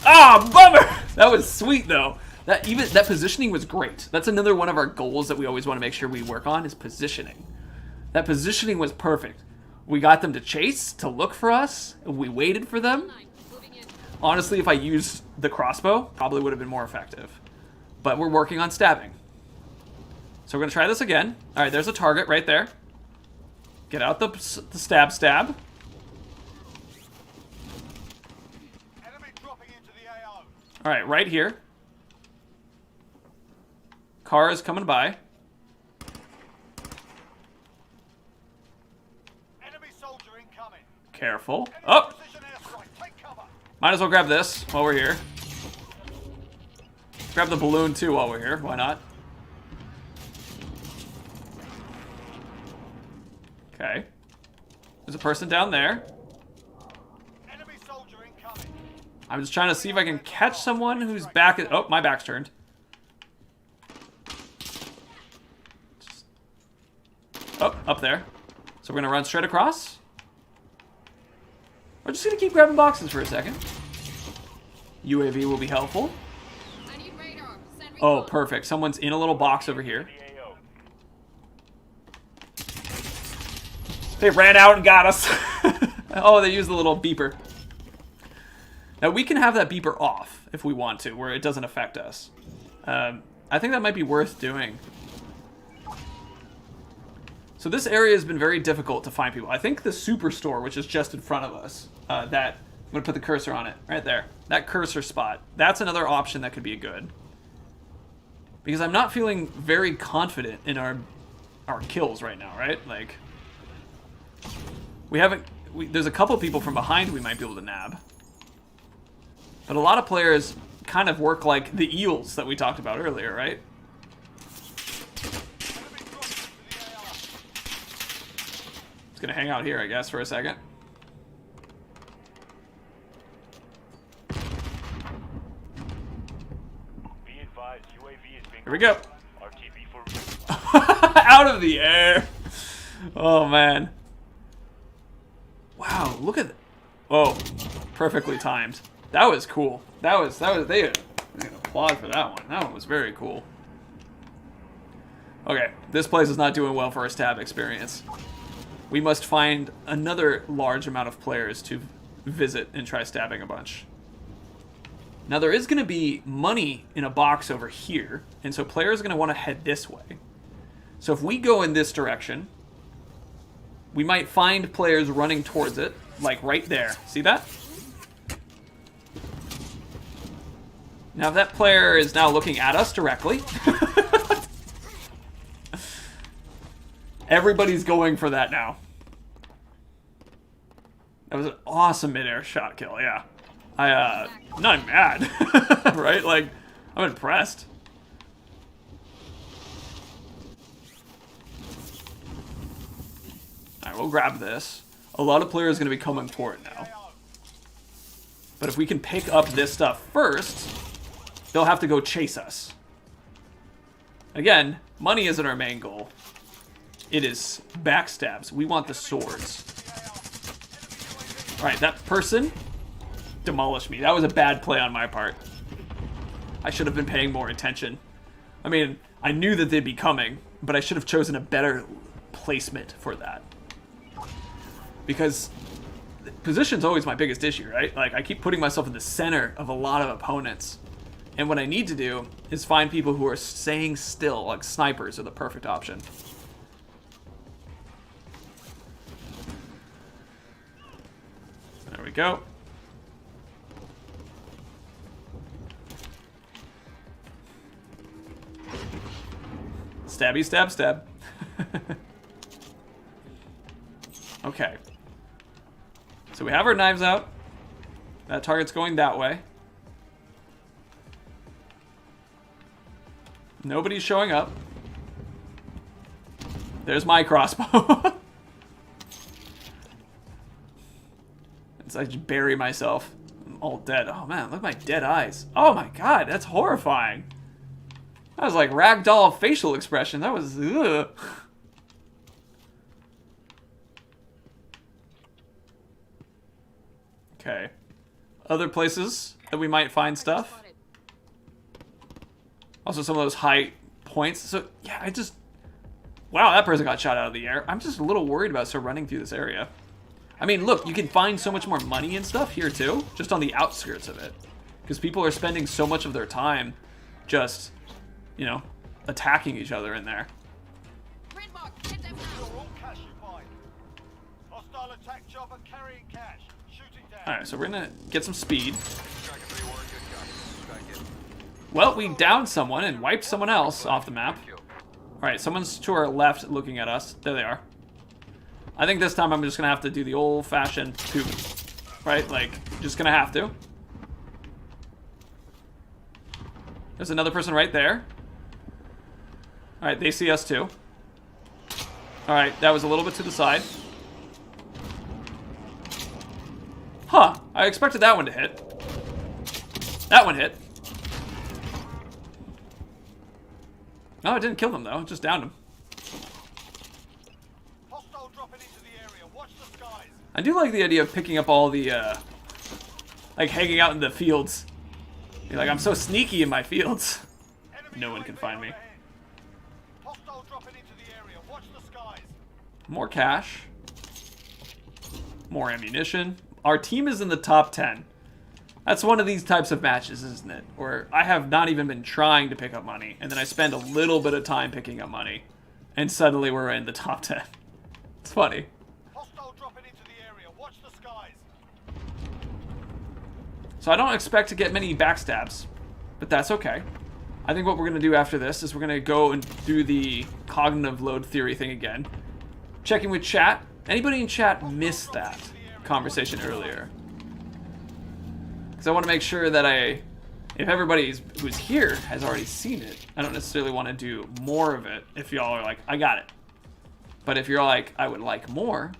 Ah, bummer! That was sweet, though. That positioning was great. That's another one of our goals that we always want to make sure we work on is positioning. That positioning was perfect. We got them to chase, to look for us. We waited for them. Honestly, if I used the crossbow, probably would have been more effective. But we're working on stabbing. So we're going to try this again. All right, there's a target right there. Get out the stab. All right, right here. Car is coming by. Enemy soldier incoming. Careful. Oh! Might as well grab this while we're here. Grab the balloon too while we're here. Why not? Okay. There's a person down there. Enemy soldier incoming. I'm just trying to see if I can catch someone whose back is... Oh, my back's turned. Oh, up there. So we're going to run straight across. We're just going to keep grabbing boxes for a second. UAV will be helpful. Oh, perfect. Someone's in a little box over here. They ran out and got us. Oh, they used the little beeper. Now, we can have that beeper off if we want to, where it doesn't affect us. I think that might be worth doing. So this area has been very difficult to find people. I think the superstore, which is just in front of us, I'm going to put the cursor on it, right there. That cursor spot. That's another option that could be good. Because I'm not feeling very confident in our kills right now, right? Like, there's a couple people from behind we might be able to nab. But a lot of players kind of work like the eels that we talked about earlier, right? It's gonna hang out here, I guess, for a second. Here we go. Out of the air. Oh man. Wow, look at that. Oh, perfectly timed. That was cool. That was they can applaud for that one. That one was very cool. Okay, this place is not doing well for our stab experience. We must find another large amount of players to visit and try stabbing a bunch. Now there is going to be money in a box over here, and so players are going to want to head this way. So if we go in this direction, we might find players running towards it, like right there. See that? Now that player is now looking at us directly. Everybody's going for that now. That was an awesome mid-air shot kill, yeah. I'm not mad, right? Like, I'm impressed. Alright, we'll grab this. A lot of players are going to be coming for it now. But if we can pick up this stuff first, they'll have to go chase us. Again, money isn't our main goal. It is backstabs. We want the swords. Alright, that person demolished me. That was a bad play on my part. I should have been paying more attention. I mean, I knew that they'd be coming, but I should have chosen a better placement for that. Because position's always my biggest issue, right? Like, I keep putting myself in the center of a lot of opponents. And what I need to do is find people who are staying still, like snipers are the perfect option. There we go. Stabby, stab, stab. Okay. So we have our knives out. That target's going that way. Nobody's showing up. There's my crossbow. It's like just bury myself. I'm all dead. Oh man, look at my dead eyes. Oh my god, that's horrifying. That was like ragdoll facial expression. That was ugh. Okay. Other places that we might find stuff. Also some of those high points. So yeah, I just... Wow, that person got shot out of the air. I'm just a little worried about running through this area. I mean, look, you can find so much more money and stuff here too, just on the outskirts of it. Because people are spending so much of their time just, you know, attacking each other in there. Alright, so we're gonna get some speed. Well, we downed someone and wiped someone else off the map. Alright, someone's to our left looking at us. There they are. I think this time I'm just gonna have to do the old-fashioned poop. Right? Like, just gonna have to. There's another person right there. Alright, they see us too. Alright, that was a little bit to the side. Huh, I expected that one to hit. That one hit. No, it didn't kill them though, it just downed him. Hostile dropping into the area. Watch the skies. I do like the idea of picking up all the, like hanging out in the fields. You're like, I'm so sneaky in my fields. No one can find me. Hostile dropping into the area. Watch the skies. More cash. More ammunition. Our team is in the top 10. That's one of these types of matches, isn't it? Where I have not even been trying to pick up money, and then I spend a little bit of time picking up money, and suddenly we're in the top 10. It's funny. Hostile dropping into the area. Watch the skies. So I don't expect to get many backstabs, but that's okay. I think what we're going to do after this is we're going to go and do the cognitive load theory thing again. Checking with chat. Anybody in chat missed that conversation earlier? Because I want to make sure that if everybody who's here has already seen it, I don't necessarily want to do more of it if y'all are like, I got it. But if you're like, I would like more,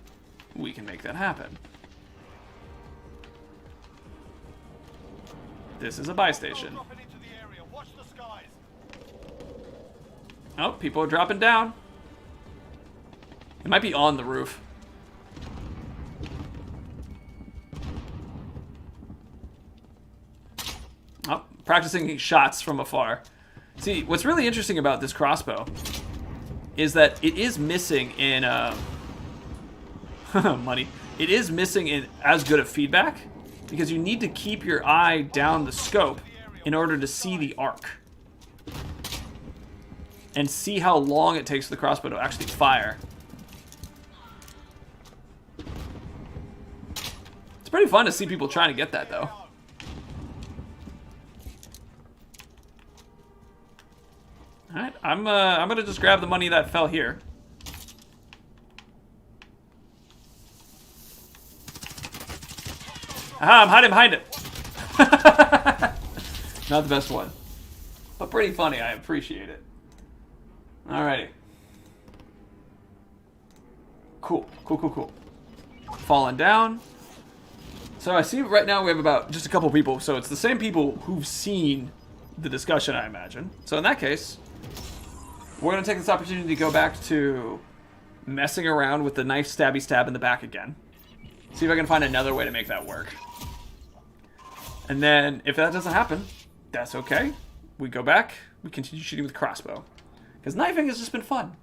we can make that happen. This is a buy station. Oh, people are dropping down. It might be on the roof. Oh, practicing shots from afar. See, what's really interesting about this crossbow is that it is missing in money. It is missing in as good of feedback because you need to keep your eye down the scope in order to see the arc and see how long it takes for the crossbow to actually fire. It's pretty fun to see people trying to get that though. Alright, I'm gonna just grab the money that fell here. Aha, I'm hiding behind it. Not the best one. But pretty funny, I appreciate it. Alrighty. Cool, cool, cool, cool. Falling down. So I see right now we have about just a couple people, so it's the same people who've seen the discussion, I imagine. So in that case, we're going to take this opportunity to go back to messing around with the knife stabby stab in the back again. See if I can find another way to make that work. And then, if that doesn't happen, that's okay. We go back, we continue shooting with crossbow. Because knifing has just been fun.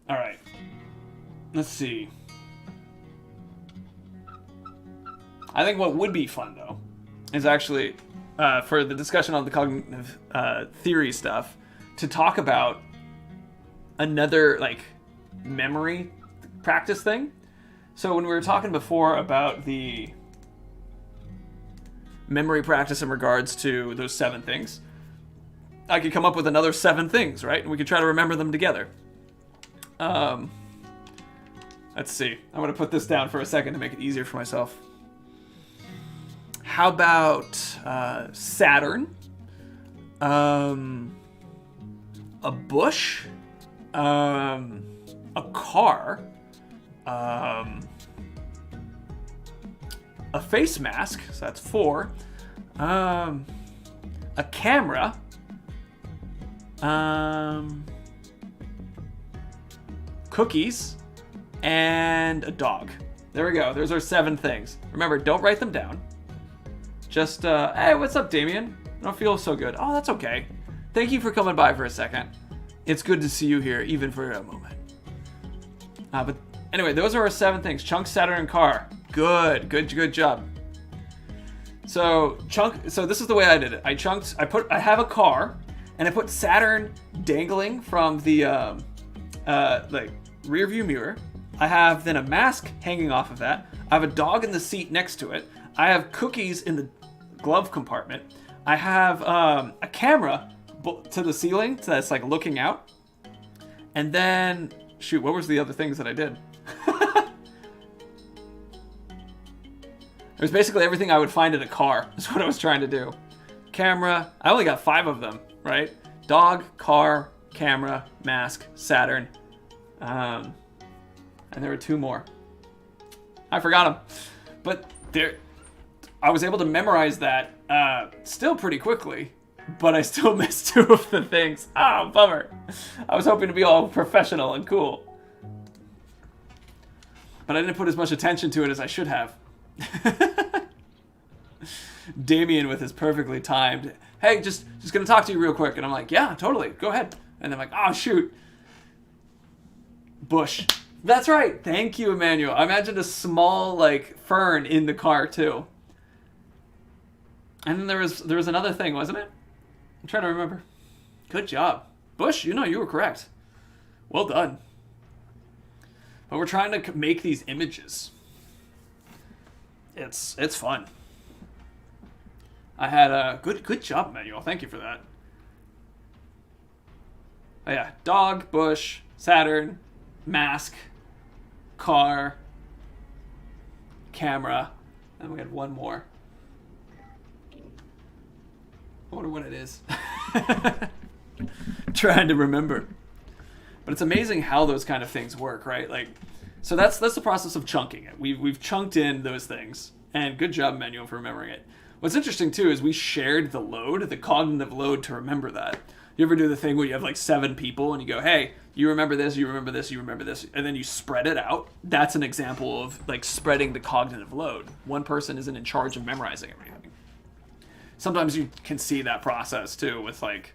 Alright. Let's see. I think what would be fun, though, is actually for the discussion on the cognitive theory stuff, to talk about another like memory practice thing. So when we were talking before about the memory practice in regards to those 7 things, I could come up with another 7 things, right? And we could try to remember them together. Let's see. I'm going to put this down for a second to make it easier for myself. How about Saturn? A bush? A car? A face mask, so that's 4. A camera. Cookies. And a dog. There we go. There's our 7 things. Remember, don't write them down. Just, hey, what's up, Damien? I don't feel so good. Oh, that's okay. Thank you for coming by for a second. It's good to see you here, even for a moment. But anyway, those are our 7 things. Chunk, Saturn, and car. Good job. So this is the way I did it. I have a car, and I put Saturn dangling from the like rear view mirror. I have then a mask hanging off of that. I have a dog in the seat next to it. I have cookies in the glove compartment. I have a camera to the ceiling that's like looking out. And then, shoot, what was the other things that I did? It was basically everything I would find in a car is what I was trying to do. Camera, I only got 5 of them, right? Dog, car, camera, mask, Saturn. And there were 2 more. I forgot them. But I was able to memorize that still pretty quickly, but I still missed 2 of the things. Ah, bummer. I was hoping to be all professional and cool. But I didn't put as much attention to it as I should have. Damien with his perfectly timed, hey, just gonna talk to you real quick. And I'm like, yeah, totally, go ahead. And I'm like, oh, shoot. Bush. That's right. Thank you, Emmanuel. I imagined a small, like, fern in the car, too. And then there was another thing, wasn't it? I'm trying to remember. Good job. Bush, you were correct. Well done. But we're trying to make these images. It's fun. I had a good job, Emmanuel. Thank you for that. Oh, yeah. Dog, bush, Saturn, mask, car, camera, and we had 1 more. I wonder what it is. Trying to remember. But it's amazing how those kind of things work, right? Like, so that's the process of chunking it. We've chunked in those things, and good job, Emmanuel, for remembering it. What's interesting too is we shared the cognitive load to remember that. You ever do the thing where you have like 7 people and you go, hey, you remember this, you remember this, you remember this, and then you spread it out? That's an example of like spreading the cognitive load. One person isn't in charge of memorizing everything. Sometimes you can see that process too with like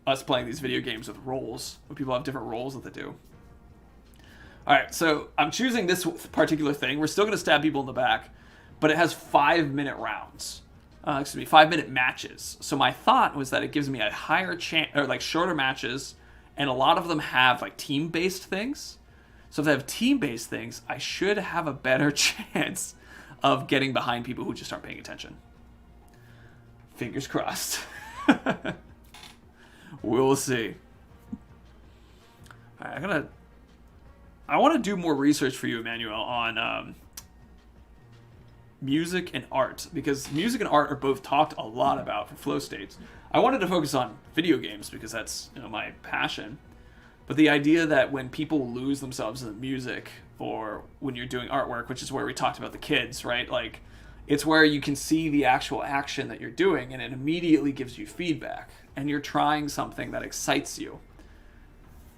us playing these video games with roles, where people have different roles that they do. All right, so I'm choosing this particular thing. We're still going to stab people in the back, but it has 5-minute rounds. 5-minute matches. So my thought was that it gives me a higher chance, or like shorter matches, and a lot of them have like team-based things. So if they have team-based things, I should have a better chance of getting behind people who just aren't paying attention. Fingers crossed. We'll see. All right, I want to do more research for you, Emmanuel, on music and art, because music and art are both talked a lot about for flow states. I wanted to focus on video games because that's my passion, but the idea that when people lose themselves in the music, or when you're doing artwork, which is where we talked about the kids, right? Like, it's where you can see the actual action that you're doing, and it immediately gives you feedback, and you're trying something that excites you.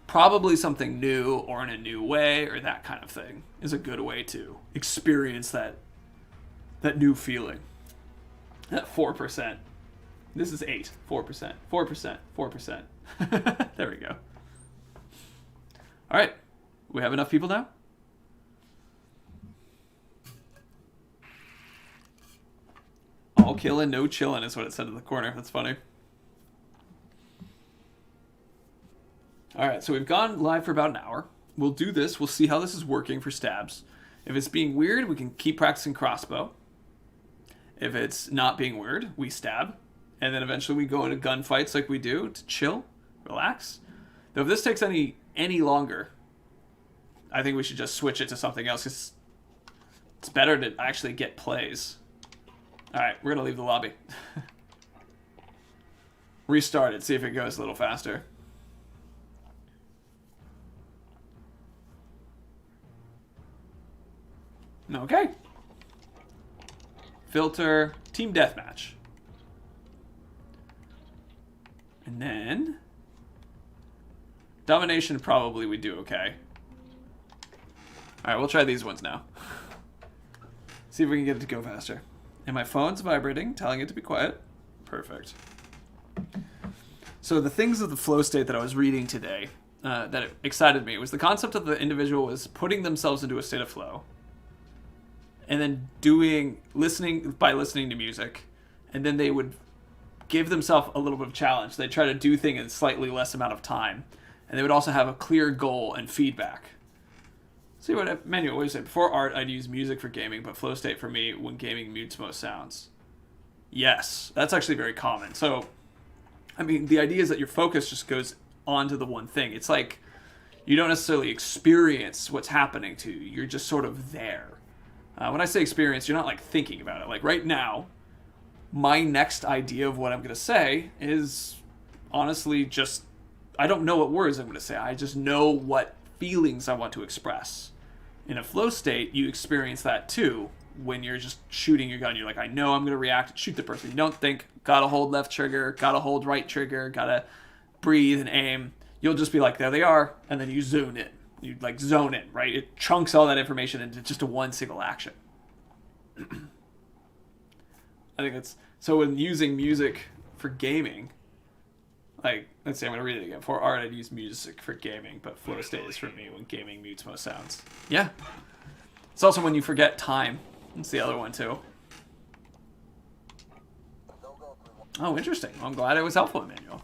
Probably something new or in a new way, or that kind of thing, is a good way to experience that new feeling. That 4%. This is 8. 4%. 4%. 4%. There we go. All right. We have enough people now? All killing, no chilling is what it said in the corner. That's funny. Alright, so we've gone live for about an hour. We'll do this. We'll see how this is working for stabs. If it's being weird, we can keep practicing crossbow. If it's not being weird, we stab. And then eventually we go into gunfights like we do to chill, relax. Though if this takes any longer, I think we should just switch it to something else, because it's better to actually get plays. Alright, we're going to leave the lobby. Restart it, see if it goes a little faster. Okay. Filter, team deathmatch. And then domination, probably we do okay. Alright, we'll try these ones now. See if we can get it to go faster. And my phone's vibrating, telling it to be quiet. Perfect. So the things of the flow state that I was reading today that excited me was the concept of the individual was putting themselves into a state of flow. And then listening to music. And then they would give themselves a little bit of challenge. They'd try to do things in slightly less amount of time. And they would also have a clear goal and feedback. See what Manuel always said. Before art, I'd use music for gaming, but flow state for me when gaming mutes most sounds. Yes, that's actually very common. So, I mean, the idea is that your focus just goes onto the one thing. It's like you don't necessarily experience what's happening to you. You're just sort of there. When I say experience, you're not like thinking about it. Like right now, my next idea of what I'm going to say is honestly just, I don't know what words I'm going to say. I just know what feelings I want to express. In a flow state, you experience that too when you're just shooting your gun. You're like, I know I'm going to react, shoot the person. You don't think, gotta hold left trigger, gotta hold right trigger, gotta breathe and aim. You'll just be like, there they are, and then you zone in. You like zone in, right? It chunks all that information into just a one single action. I think that's, so when using music for gaming, like, let's say I'm going to read it again. For art, I'd use music for gaming, but flow state is for me when gaming mutes most sounds. Yeah. It's also when you forget time. That's the other one, too. Oh, interesting. Well, I'm glad it was helpful, Emmanuel.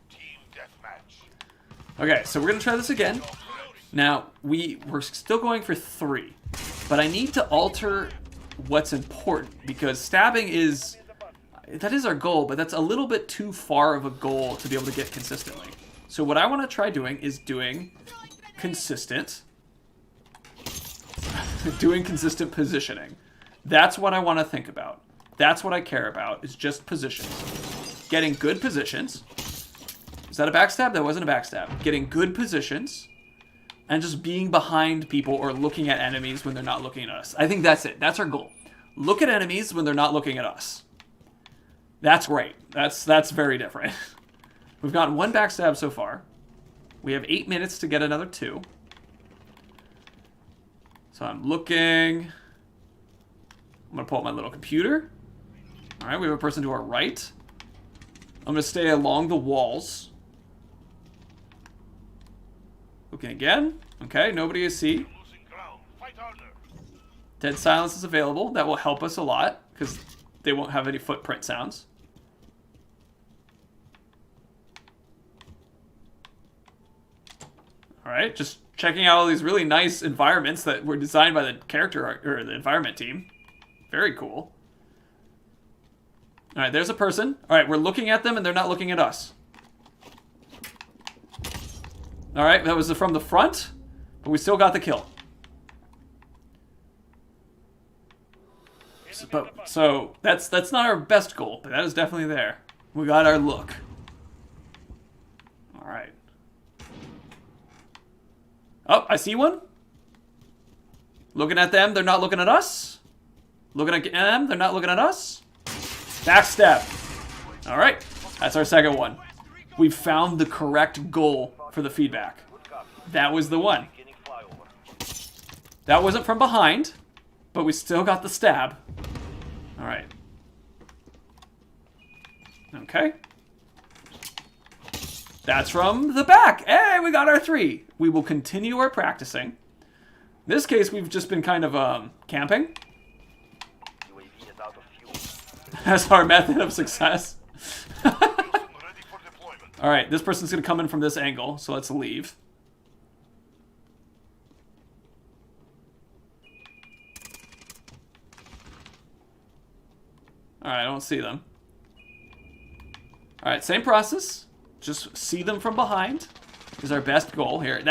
Team deathmatch. Okay, so we're going to try this again. Now, we're still going for 3. But I need to alter what's important, because stabbing is... that is our goal, but that's a little bit too far of a goal to be able to get consistently. So what I want to try doing is doing consistent positioning. That's what I want to think about. That's what I care about, is just positions. Getting good positions. Is that a backstab? That wasn't a backstab. Getting good positions and just being behind people or looking at enemies when they're not looking at us. I think that's it. That's our goal. Look at enemies when they're not looking at us. That's great. That's very different. We've gotten 1 backstab so far. We have 8 minutes to get another 2. So I'm looking. I'm going to pull up my little computer. Alright, we have a person to our right. I'm going to stay along the walls. Looking again. Okay, nobody is C. Losing ground. Fight harder. Dead silence is available. That will help us a lot, because they won't have any footprint sounds. Alright, just checking out all these really nice environments that were designed by the character, or the environment team. Very cool. Alright, there's a person. Alright, we're looking at them and they're not looking at us. Alright, that was from the front, but we still got the kill. So that's not our best goal, but that is definitely there. We got our look. Alright. Oh, I see one. Looking at them, they're not looking at us. Looking at them, they're not looking at us. Backstab. Alright, that's our second one. We've found the correct goal for the feedback. That was the one. That wasn't from behind, but we still got the stab. Alright. Okay. That's from the back. Hey, we got our 3. We will continue our practicing. In this case, we've just been kind of camping. is out of fuel. That's our method of success. Wilson, ready for deployment. Alright, this person's going to come in from this angle, so let's leave. Alright, I don't see them. Alright, same process. Just see them from behind is our best goal here.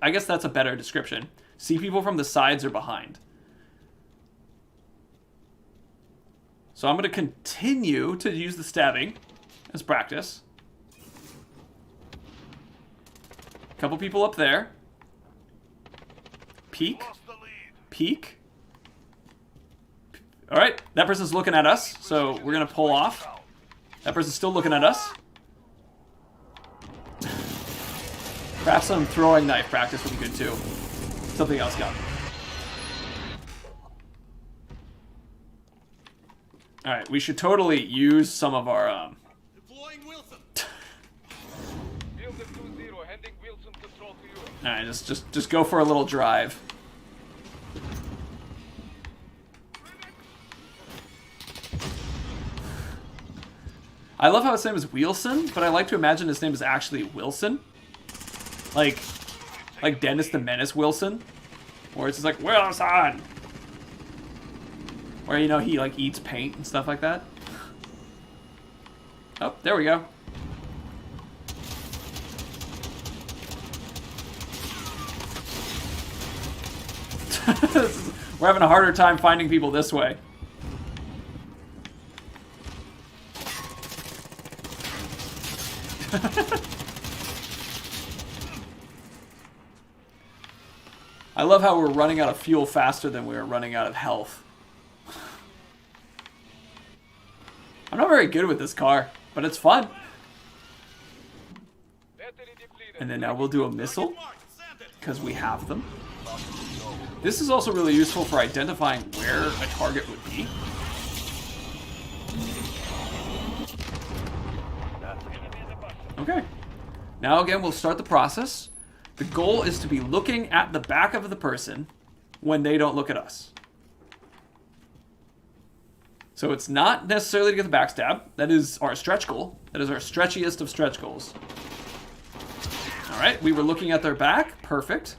I guess that's a better description. See people from the sides or behind. So I'm going to continue to use the stabbing as practice. Couple people up there. Peek. Lost the lead. Peek. Alright, that person's looking at us, so we're going to pull off. That person's still looking at us. Perhaps some throwing knife practice would be good too. Something else got me. Alright, we should totally use some of our, Deploying Wilson. Field at 2-0, handing Wilson control to you. Alright, just go for a little drive. I love how his name is Wilson, but I like to imagine his name is actually Wilson. Like Dennis the Menace Wilson. Or it's just like, Wilson! Or, you know, he, like, eats paint and stuff like that. Oh, there we go. We're having a harder time finding people this way. I love how we're running out of fuel faster than we are running out of health. I'm not very good with this car, but it's fun. Battery depleted. And then now we'll do a missile, because we have them. This is also really useful for identifying where a target would be. Okay. Now again, we'll start the process. The goal is to be looking at the back of the person when they don't look at us. So it's not necessarily to get the backstab. That is our stretch goal. That is our stretchiest of stretch goals. Alright, we were looking at their back. Perfect.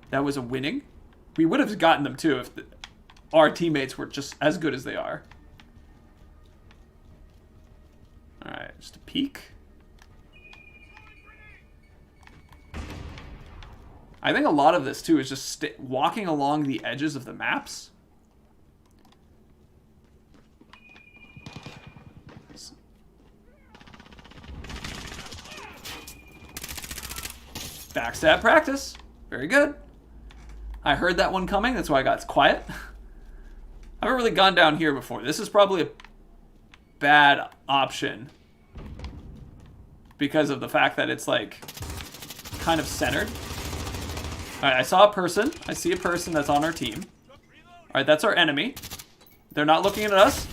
That was a winning. We would have gotten them too if our teammates were just as good as they are. Alright, just a peek. I think a lot of this too is just walking along the edges of the maps. Backstab practice. Very good. I heard that one coming, that's why I got quiet. I haven't really gone down here before. This is probably a bad option because of the fact that it's like kind of centered. Alright, I saw a person. I see a person that's on our team. Alright, that's our enemy. They're not looking at us.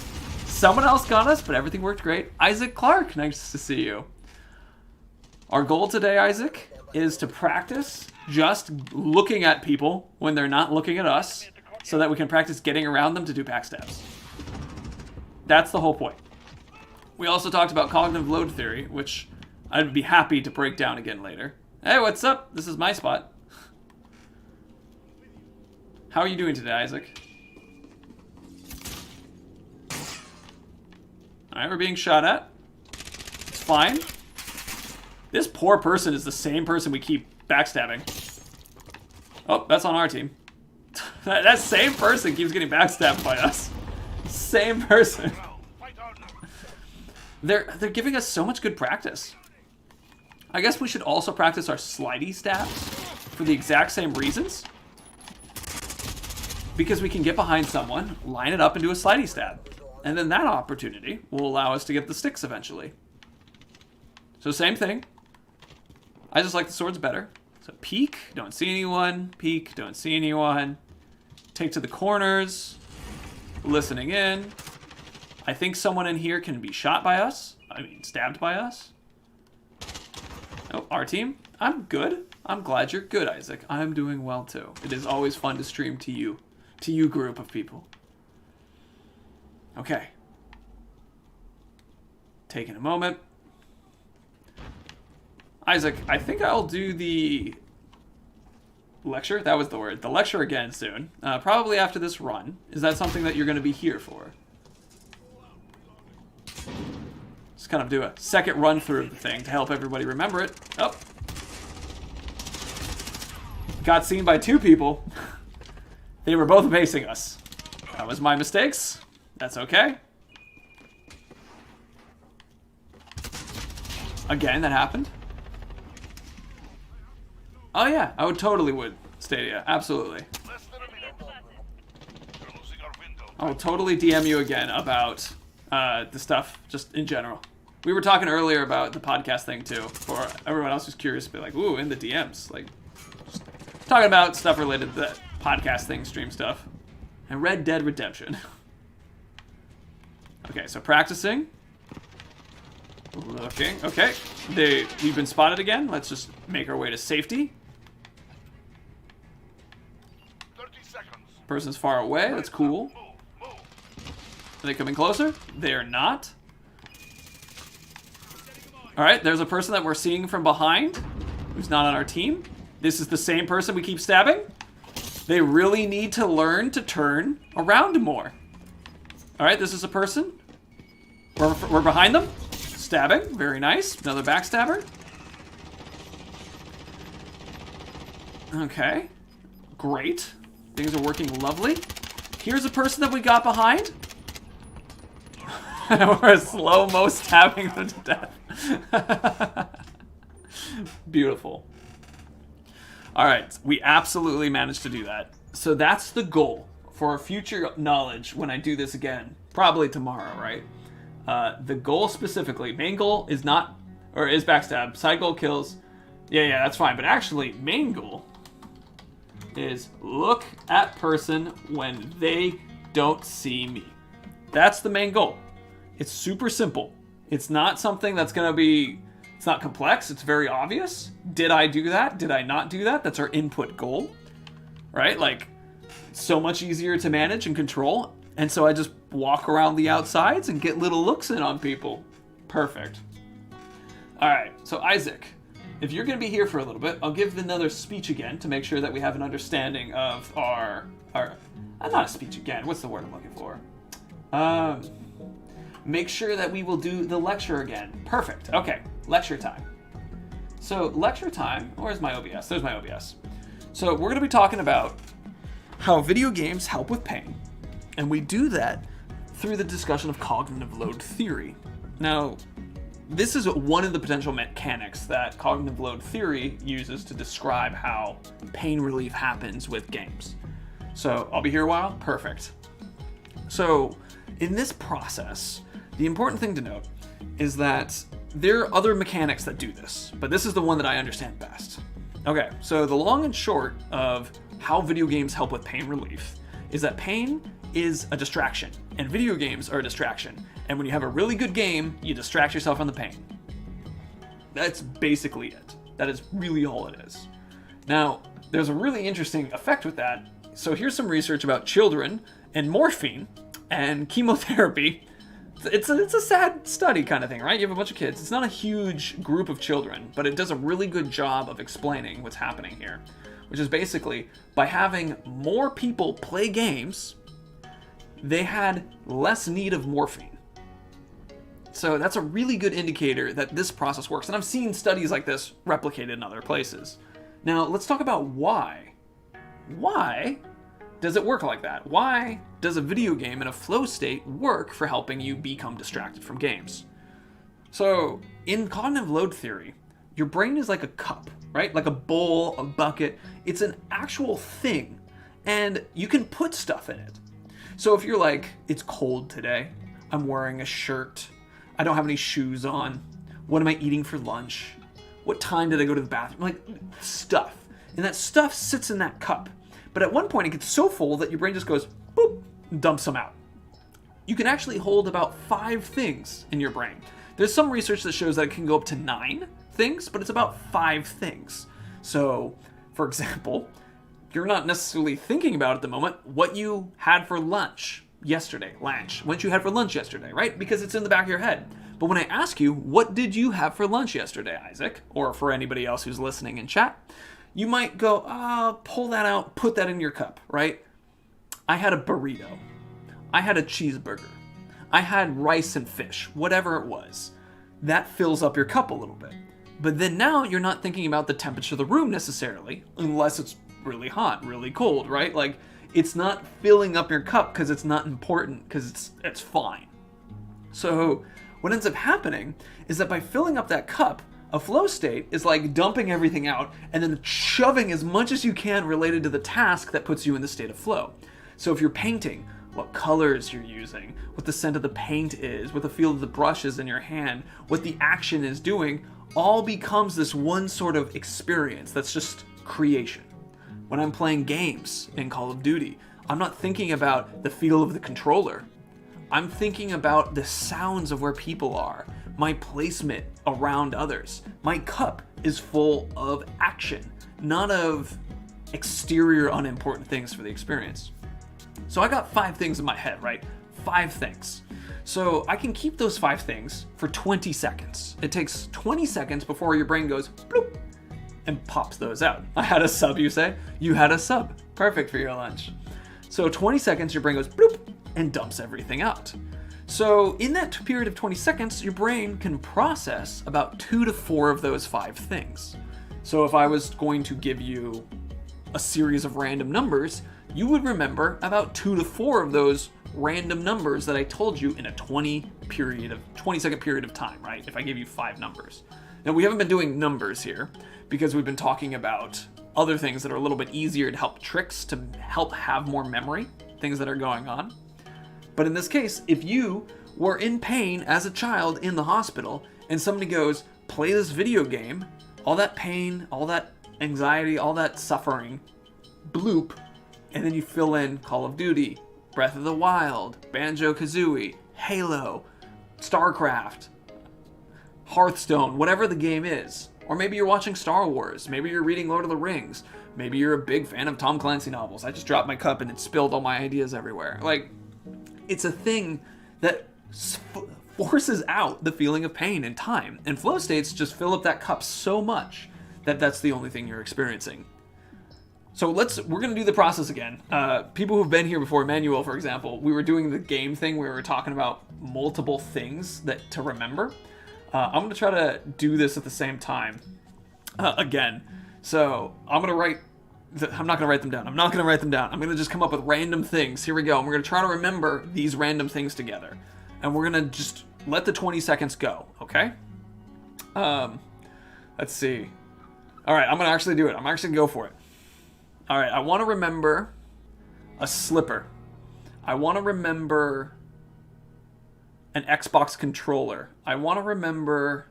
Someone else got us, but everything worked great. Isaac Clark, nice to see you. Our goal today, Isaac, is to practice just looking at people when they're not looking at us so that we can practice getting around them to do backstabs. That's the whole point. We also talked about cognitive load theory, which I'd be happy to break down again later. Hey, what's up? This is my spot. How are you doing today, Isaac? Alright, we're being shot at. It's fine. This poor person is the same person we keep backstabbing. Oh, that's on our team. That same person keeps getting backstabbed by us. Same person. They're giving us so much good practice. I guess we should also practice our slidey stabs for the exact same reasons. Because we can get behind someone, line it up, and do a slidey stab. And then that opportunity will allow us to get the sticks eventually. So same thing. I just like the swords better. So peek, don't see anyone. Peek, don't see anyone. Take to the corners. Listening in. I think someone in here can be shot by us. I mean, stabbed by us. Oh, our team. I'm good. I'm glad you're good, Isaac. I'm doing well too. It is always fun to stream to you. To you group of people. Okay. Taking a moment. Isaac, I think I'll do the lecture. That was the word. The lecture again soon. Probably after this run. Is that something that you're going to be here for? Just kind of do a second run through of the thing to help everybody remember it. Oh. Got seen by 2 people. They were both facing us. That was my mistakes. That's okay. Again, that happened. Oh yeah, I would Stadia, absolutely. I will totally DM you again about the stuff, just in general. We were talking earlier about the podcast thing too, for everyone else who's curious to be like, ooh, in the DMs. Like, just talking about stuff related to that podcast thing, stream stuff. And Red Dead Redemption. Okay, so practicing. Looking, okay. We've been spotted again. Let's just make our way to safety. 30 seconds. Person's far away, that's cool. Are they coming closer? They're not. Alright, there's a person that we're seeing from behind who's not on our team. This is the same person we keep stabbing. They really need to learn to turn around more. Alright, this is a person. We're behind them. Stabbing, very nice. Another backstabber. Okay, great. Things are working lovely. Here's a person that we got behind. We're slow-mo stabbing them to death. Beautiful. Alright, we absolutely managed to do that. So that's the goal for future knowledge when I do this again. Probably tomorrow, right? The goal specifically, main goal is not, or is backstab. Side goal kills. Yeah, that's fine. But actually, main goal is look at person when they don't see me. That's the main goal. It's super simple. It's not something that's going to be, it's not complex. It's very obvious. Did I do that? Did I not do that? That's our input goal, right? Like, it's so much easier to manage and control. And so I just walk around the outsides and get little looks in on people. Perfect. All right, so Isaac, if you're going to be here for a little bit, I'll give another speech again to make sure that we have an understanding of our not a speech again. What's the word I'm looking for? Make sure that we will do the lecture again. Perfect. Okay, lecture time. So lecture time, where's my OBS? There's my OBS. So we're going to be talking about how video games help with pain. And we do that through the discussion of cognitive load theory. Now, this is one of the potential mechanics that cognitive load theory uses to describe how pain relief happens with games. So, I'll be here a while? Perfect. So, in this process, the important thing to note is that there are other mechanics that do this, but this is the one that I understand best. Okay, so the long and short of how video games help with pain relief is that pain is a distraction, and video games are a distraction. And when you have a really good game, you distract yourself from the pain. That's basically it. That is really all it is. Now, there's a really interesting effect with that. So here's some research about children and morphine and chemotherapy. It's a sad study kind of thing, right? You have a bunch of kids. It's not a huge group of children, but it does a really good job of explaining what's happening here, which is basically by having more people play games, they had less need of morphine. So that's a really good indicator that this process works. And I've seen studies like this replicated in other places. Now, let's talk about why. Why does it work like that? Why does a video game in a flow state work for helping you become distracted from games? So, in cognitive load theory, your brain is like a cup, right? Like a bowl, a bucket. It's an actual thing, and you can put stuff in it. So if you're like, it's cold today, I'm wearing a shirt, I don't have any shoes on, what am I eating for lunch? What time did I go to the bathroom? Like, stuff. And that stuff sits in that cup. But at one point it gets so full that your brain just goes, boop, and dumps them out. You can actually hold about 5 things in your brain. There's some research that shows that it can go up to 9 things, but it's about 5 things. So, for example, you're not necessarily thinking about at the moment what you had for lunch. yesterday? Lunch. What did you have for lunch yesterday, right? Because it's in the back of your head. But when I ask you, what did you have for lunch yesterday, Isaac? Or for anybody else who's listening in chat, you might go, pull that out, put that in your cup, right? I had a burrito. I had a cheeseburger. I had rice and fish, whatever it was. That fills up your cup a little bit. But then now you're not thinking about the temperature of the room necessarily, unless it's really hot, really cold, right? Like, it's not filling up your cup because it's not important, because it's fine. So what ends up happening is that by filling up that cup, a flow state is like dumping everything out and then shoving as much as you can related to the task that puts you in the state of flow. So if you're painting, what colors you're using, what the scent of the paint is, what the feel of the brush is in your hand, what the action is doing, all becomes this one sort of experience that's just creation. When I'm playing games in Call of Duty, I'm not thinking about the feel of the controller. I'm thinking about the sounds of where people are, my placement around others. My cup is full of action, not of exterior unimportant things for the experience. So I got 5 things in my head, right? 5 things. So I can keep those 5 things for 20 seconds. It takes 20 seconds before your brain goes bloop and pops those out. I had a sub, you say? You had a sub. Perfect for your lunch. So 20 seconds, your brain goes bloop and dumps everything out. So in that period of 20 seconds, your brain can process about 2 to 4 of those 5 things. So if I was going to give you a series of random numbers, you would remember about 2 to 4 of those random numbers that I told you in a 20 second period of time, right? If I gave you 5 numbers. Now we haven't been doing numbers here because we've been talking about other things that are a little bit easier to help tricks, to help have more memory, things that are going on. But in this case, if you were in pain as a child in the hospital and somebody goes, play this video game, all that pain, all that anxiety, all that suffering, bloop, and then you fill in Call of Duty, Breath of the Wild, Banjo-Kazooie, Halo, StarCraft, Hearthstone, whatever the game is. Or maybe you're watching Star Wars, maybe you're reading Lord of the Rings, maybe you're a big fan of Tom Clancy novels. I just dropped my cup and it spilled all my ideas everywhere. Like, it's a thing that forces out the feeling of pain and time. And flow states just fill up that cup so much that that's the only thing you're experiencing. So we're going to do the process again. People who've been here before, Emmanuel, for example, we were doing the game thing where we were talking about multiple things that to remember. I'm going to try to do this at the same time again. So I'm not going to write them down. I'm going to just come up with random things. Here we go. And we're going to try to remember these random things together. And we're going to just let the 20 seconds go, okay? Let's see. All right, I'm going to actually do it. I'm actually going to go for it. All right, I want to remember a slipper. I want to remember an Xbox controller. I want to remember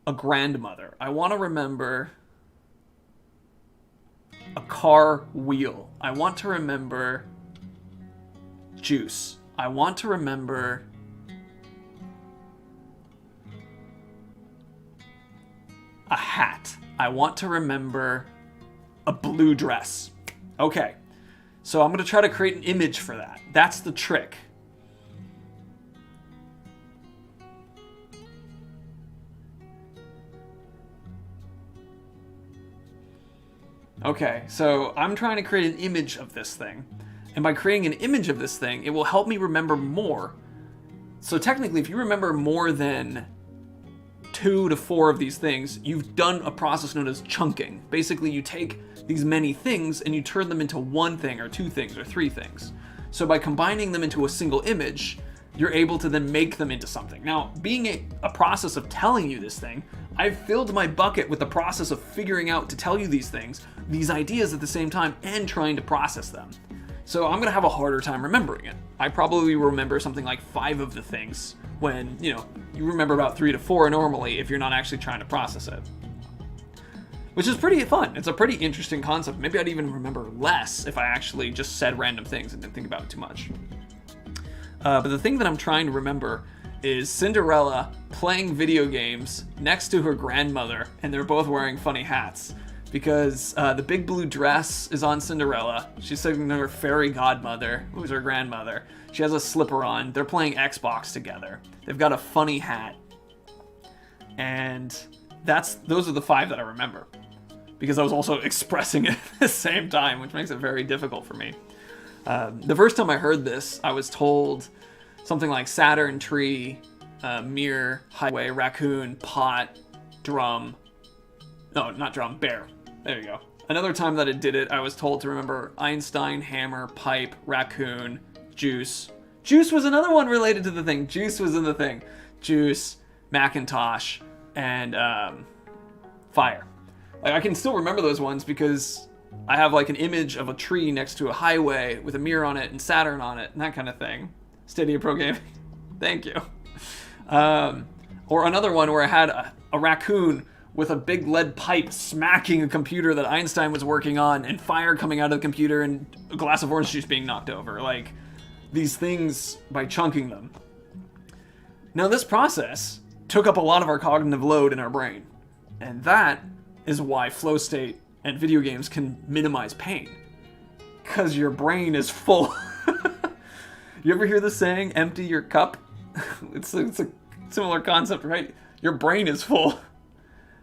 a grandmother. I want to remember a car wheel. I want to remember juice. I want to remember a hat. I want to remember a blue dress. Okay, so I'm going to try to create an image for that. That's the trick. Okay, so I'm trying to create an image of this thing. And by creating an image of this thing, it will help me remember more. So technically, if you remember more than 2 to 4 of these things, you've done a process known as chunking. Basically, you take these many things and you turn them into one thing or 2 things or 3 things. So by combining them into a single image, you're able to then make them into something. Now, being a process of telling you this thing, I've filled my bucket with the process of figuring out to tell you these things, these ideas at the same time, and trying to process them. So I'm gonna have a harder time remembering it. I probably remember something like 5 of the things when, you remember about 3 to 4 normally if you're not actually trying to process it. Which is pretty fun. It's a pretty interesting concept. Maybe I'd even remember less if I actually just said random things and didn't think about it too much. But the thing that I'm trying to remember is Cinderella playing video games next to her grandmother, and they're both wearing funny hats. because the big blue dress is on Cinderella. She's sitting to her fairy godmother, who's her grandmother. She has a slipper on. They're playing Xbox together. They've got a funny hat. And those are the 5 that I remember. Because I was also expressing it at the same time, which makes it very difficult for me. The first time I heard this, I was told something like Saturn, tree, mirror, highway, raccoon, pot, drum. No, not drum, bear. There you go. Another time that it did it, I was told to remember Einstein, hammer, pipe, raccoon, juice. Juice was another one related to the thing. Juice was in the thing. Juice, Macintosh, and fire. Like, I can still remember those ones because I have like an image of a tree next to a highway with a mirror on it and Saturn on it and that kind of thing. Stadia Pro Gaming. Thank you. Or another one where I had a raccoon with a big lead pipe smacking a computer that Einstein was working on and fire coming out of the computer and a glass of orange juice being knocked over. Like, these things by chunking them. Now, this process took up a lot of our cognitive load in our brain. And that is why flow state and video games can minimize pain. Because your brain is full. You ever hear the saying, empty your cup? It's a similar concept, right? Your brain is full.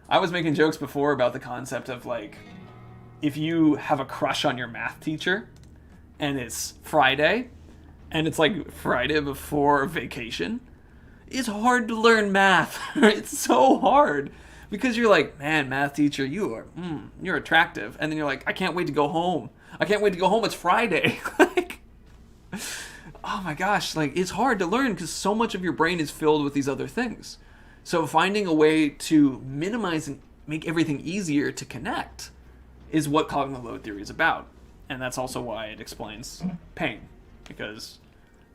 I was making jokes before about the concept of, like, if you have a crush on your math teacher and it's Friday and it's like Friday before vacation, it's hard to learn math. It's so hard because you're like, man, math teacher, you're attractive. And then you're like, I can't wait to go home. I can't wait to go home. It's Friday. Like, oh my gosh, like, it's hard to learn because so much of your brain is filled with these other things. So finding a way to minimize and make everything easier to connect is what cognitive load theory is about. And that's also why it explains pain. Because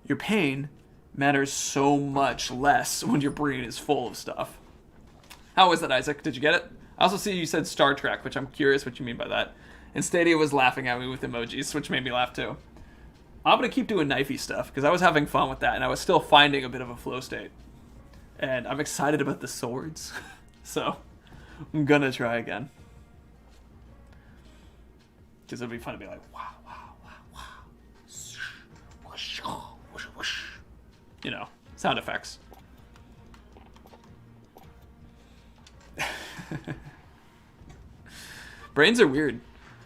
your pain matters so much less when your brain is full of stuff. How was that, Isaac? Did you get it? I also see you said Star Trek, which I'm curious what you mean by that. And Stadia was laughing at me with emojis, which made me laugh too. I'm going to keep doing knifey stuff because I was having fun with that and I was still finding a bit of a flow state. And I'm excited about the swords. So, I'm going to try again. Because it'll be fun to be like, wow, wow, wow, wow. Whoosh, whoosh, whoosh. You know, sound effects. Brains are weird.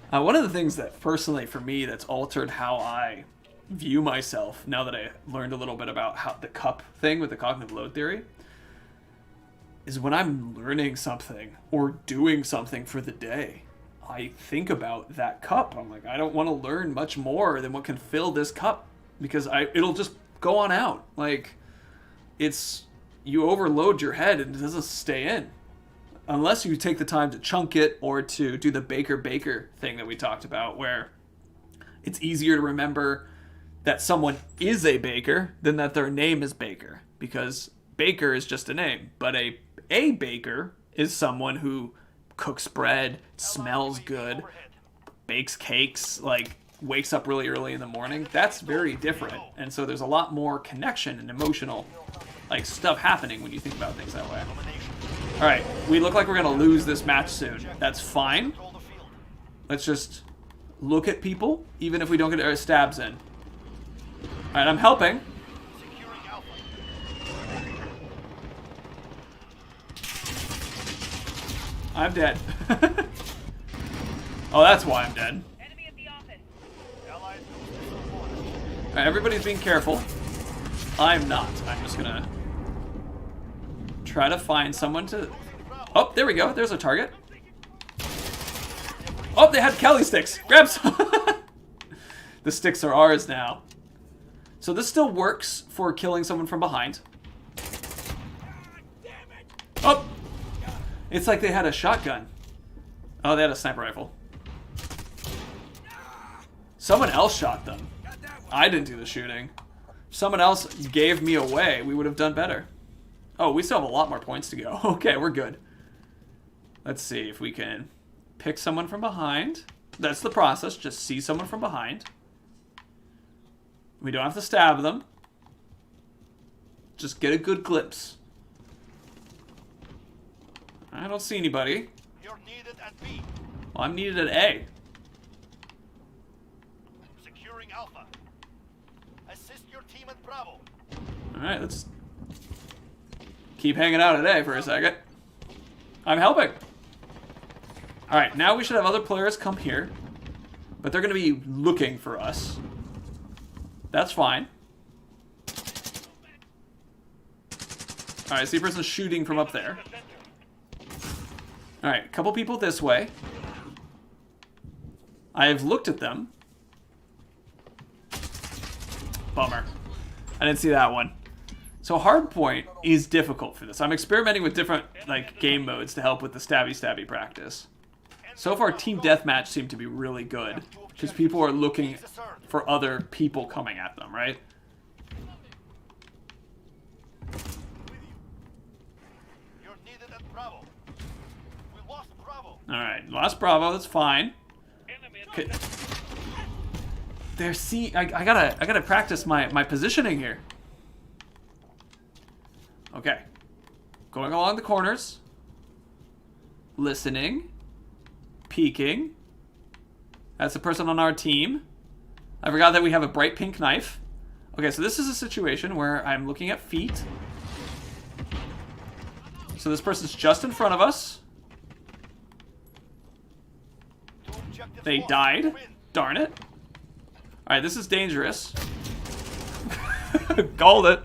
One of the things that personally for me that's altered how I view myself now that I learned a little bit about how the cup thing with the cognitive load theory is when I'm learning something or doing something for the day, I think about that cup. I'm like, I don't want to learn much more than what can fill this cup because it'll just go on out. Like, you overload your head and it doesn't stay in. Unless you take the time to chunk it or to do the baker thing that we talked about, where it's easier to remember that someone is a baker than that their name is Baker, because baker is just a name, but a baker is someone who cooks bread, smells good, bakes cakes, like wakes up really early in the morning. That's very different. And so there's a lot more connection and emotional like stuff happening when you think about things that way. All right, we look like we're gonna lose this match soon. That's fine. Let's just look at people, even if we don't get our stabs in. All right, I'm helping. I'm dead. Oh, that's why I'm dead. Enemy at the office. All right, everybody's being careful. I'm not. I'm just gonna try to find someone to... Oh, there we go. There's a target. Oh, they had Kelly sticks. Grab some. The sticks are ours now. So this still works for killing someone from behind. Oh! It's like they had a shotgun. Oh, they had a sniper rifle. Someone else shot them. I didn't do the shooting. If someone else gave me away, we would have done better. Oh, we still have a lot more points to go. Okay, we're good. Let's see if we can pick someone from behind. That's the process. Just see someone from behind. We don't have to stab them. Just get a good glimpse. I don't see anybody. You're needed at B. Well, I'm needed at A. Securing Alpha. Assist your team at Bravo. Alright, let's keep hanging out at A for a second. I'm helping. Alright, now we should have other players come here. But they're going to be looking for us. That's fine. Alright, I see a person shooting from up there. Alright, a couple people this way. I have looked at them. Bummer. I didn't see that one. So hardpoint is difficult for this. I'm experimenting with different like game modes to help with the stabby practice. So far, team deathmatch seemed to be really good because people are looking for other people coming at them, right? You're needed at Bravo. We lost Bravo. All right, lost Bravo. That's fine. Okay. There, see, I gotta practice my positioning here. Okay, going along the corners, listening, peeking. That's the person on our team. I forgot that we have a bright pink knife. Okay, so this is a situation where I'm looking at feet. So this person's just in front of us. They died. Darn it. Alright, this is dangerous. Called it.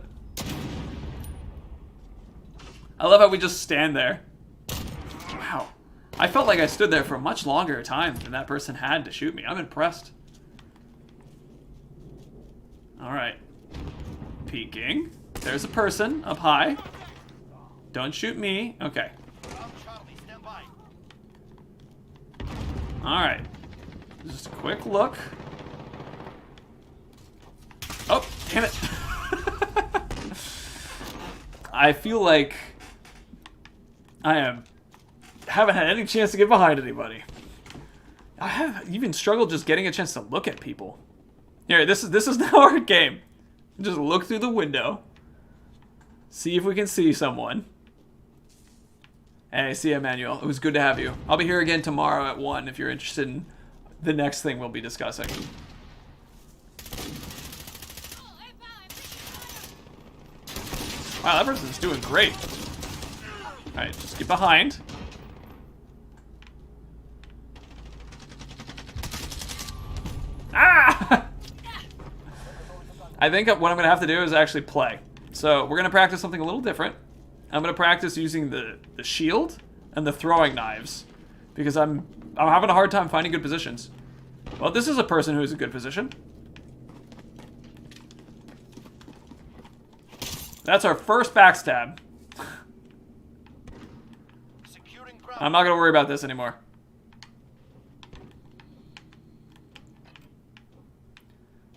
I love how we just stand there. Wow. I felt like I stood there for a much longer time than that person had to shoot me. I'm impressed. Alright. Peeking. There's a person up high. Don't shoot me. Okay. Alright. Just a quick look. Oh, damn it. I feel like haven't had any chance to get behind anybody. I have even struggled just getting a chance to look at people. Here, this is now our game. Just look through the window. See if we can see someone. Hey, see you, Emmanuel. It was good to have you. I'll be here again tomorrow at 1 if you're interested in the next thing we'll be discussing. Wow, that person's doing great. Alright, just get behind. Ah! I think what I'm going to have to do is actually play. So we're going to practice something a little different. I'm going to practice using the shield and the throwing knives. Because I'm having a hard time finding good positions. Well, this is a person who is a good position. That's our first backstab. I'm not going to worry about this anymore.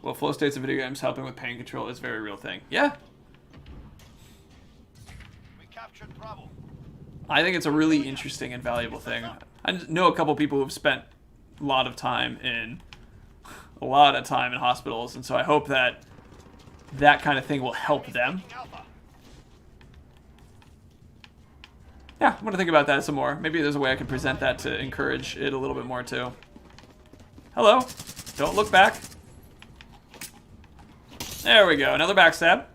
Well, flow states of video games helping with pain control is a very real thing. Yeah. We captured Bravo. I think it's a really interesting and valuable thing. I know a couple people who've spent a lot of time in hospitals, and so I hope that that kind of thing will help them. Yeah, I'm going to think about that some more. Maybe there's a way I can present that to encourage it a little bit more, too. Hello. Don't look back. There we go. Another backstab.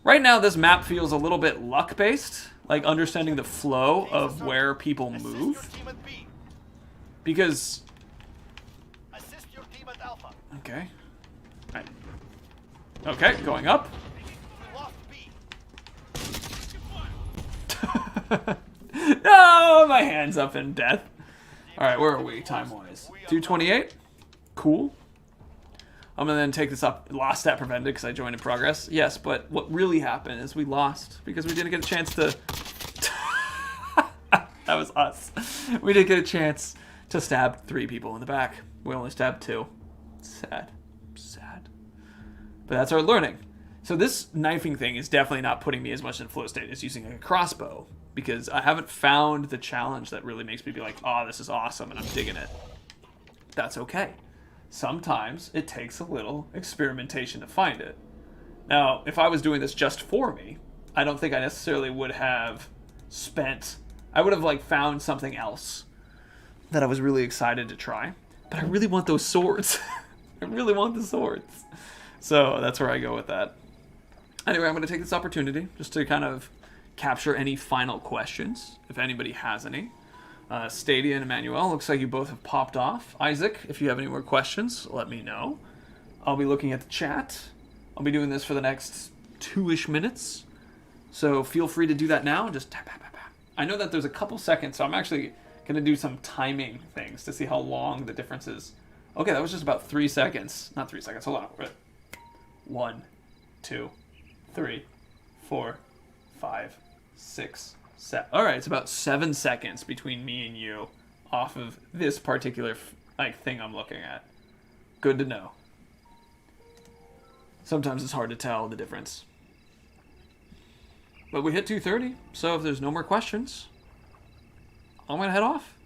Right now, this map feels a little bit luck-based. Like, understanding the flow of where people move. Because... Okay. Right. Okay, going up. No, my hand's up in death. Alright, where are we time-wise? 2:28? Cool. I'm gonna then take this up. Lost at prevented because I joined in progress. Yes, but what really happened is we lost because we didn't get a chance to... That was us. We didn't get a chance to stab 3 people in the back. We only stabbed 2. Sad. Sad. But that's our learning. So this knifing thing is definitely not putting me as much in flow state as using a crossbow. Because I haven't found the challenge that really makes me be like, oh, this is awesome and I'm digging it. That's okay. Sometimes it takes a little experimentation to find it. Now, if I was doing this just for me, I don't think I necessarily would have spent... I would have, like, found something else that I was really excited to try. But I really want those swords. I really want the swords. So that's where I go with that. Anyway, I'm going to take this opportunity just to kind of capture any final questions, if anybody has any. Stadia and Emmanuel, looks like you both have popped off. Isaac, if you have any more questions, let me know. I'll be looking at the chat. I'll be doing this for the next 2-ish minutes. So feel free to do that now. Just tap, tap, tap, tap. I know that there's a couple seconds, so I'm actually going to do some timing things to see how long the difference is. Okay, that was just about 3 seconds. Not 3 seconds, hold on. 1, 2, 3, 4, 5, 6, 7. All right, it's about 7 seconds between me and you off of this particular thing I'm looking at. Good to know. Sometimes it's hard to tell the difference. But we hit 2:30, so if there's no more questions, I'm going to head off.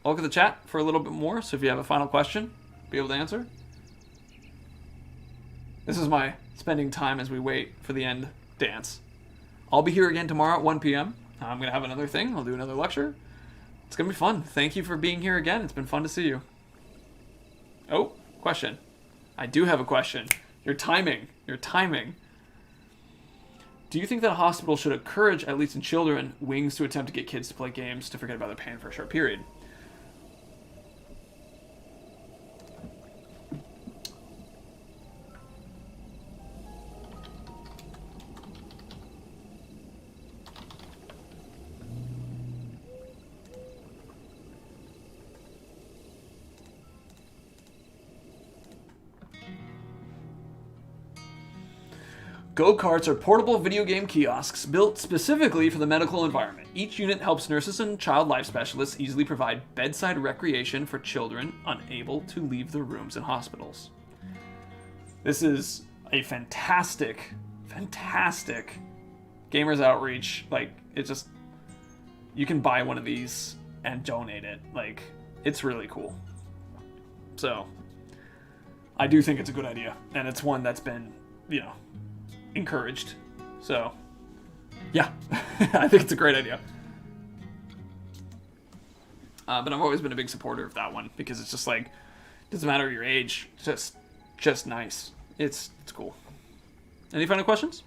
I'll look at the chat for a little bit more, so if you have a final question, be able to answer. This is my spending time as we wait for the end dance. I'll be here again tomorrow at 1 p.m. I'm going to have another thing. I'll do another lecture. It's going to be fun. Thank you for being here again. It's been fun to see you. Oh, question. I do have a question. Your timing. Do you think that a hospital should encourage, at least in children, wings to attempt to get kids to play games to forget about their pain for a short period? Go-karts are portable video game kiosks built specifically for the medical environment. Each unit helps nurses and child life specialists easily provide bedside recreation for children unable to leave their rooms in hospitals. This is a fantastic gamers outreach. Like, it just, you can buy one of these and donate it. Like, it's really cool. So, I do think it's a good idea, and it's one that's been, encouraged. So, yeah, I think it's a great idea. But I've always been a big supporter of that one because it's just like, doesn't matter your age, just nice. It's cool. Any final questions?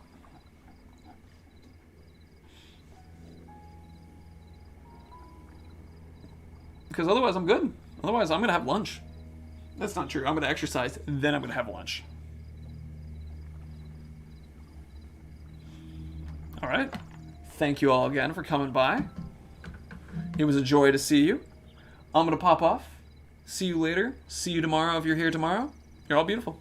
Because otherwise I'm good. Otherwise I'm gonna have lunch. That's not true. I'm gonna exercise, then I'm gonna have lunch. All right. Thank you all again for coming by. It was a joy to see you. I'm going to pop off. See you later. See you tomorrow if you're here tomorrow. You're all beautiful.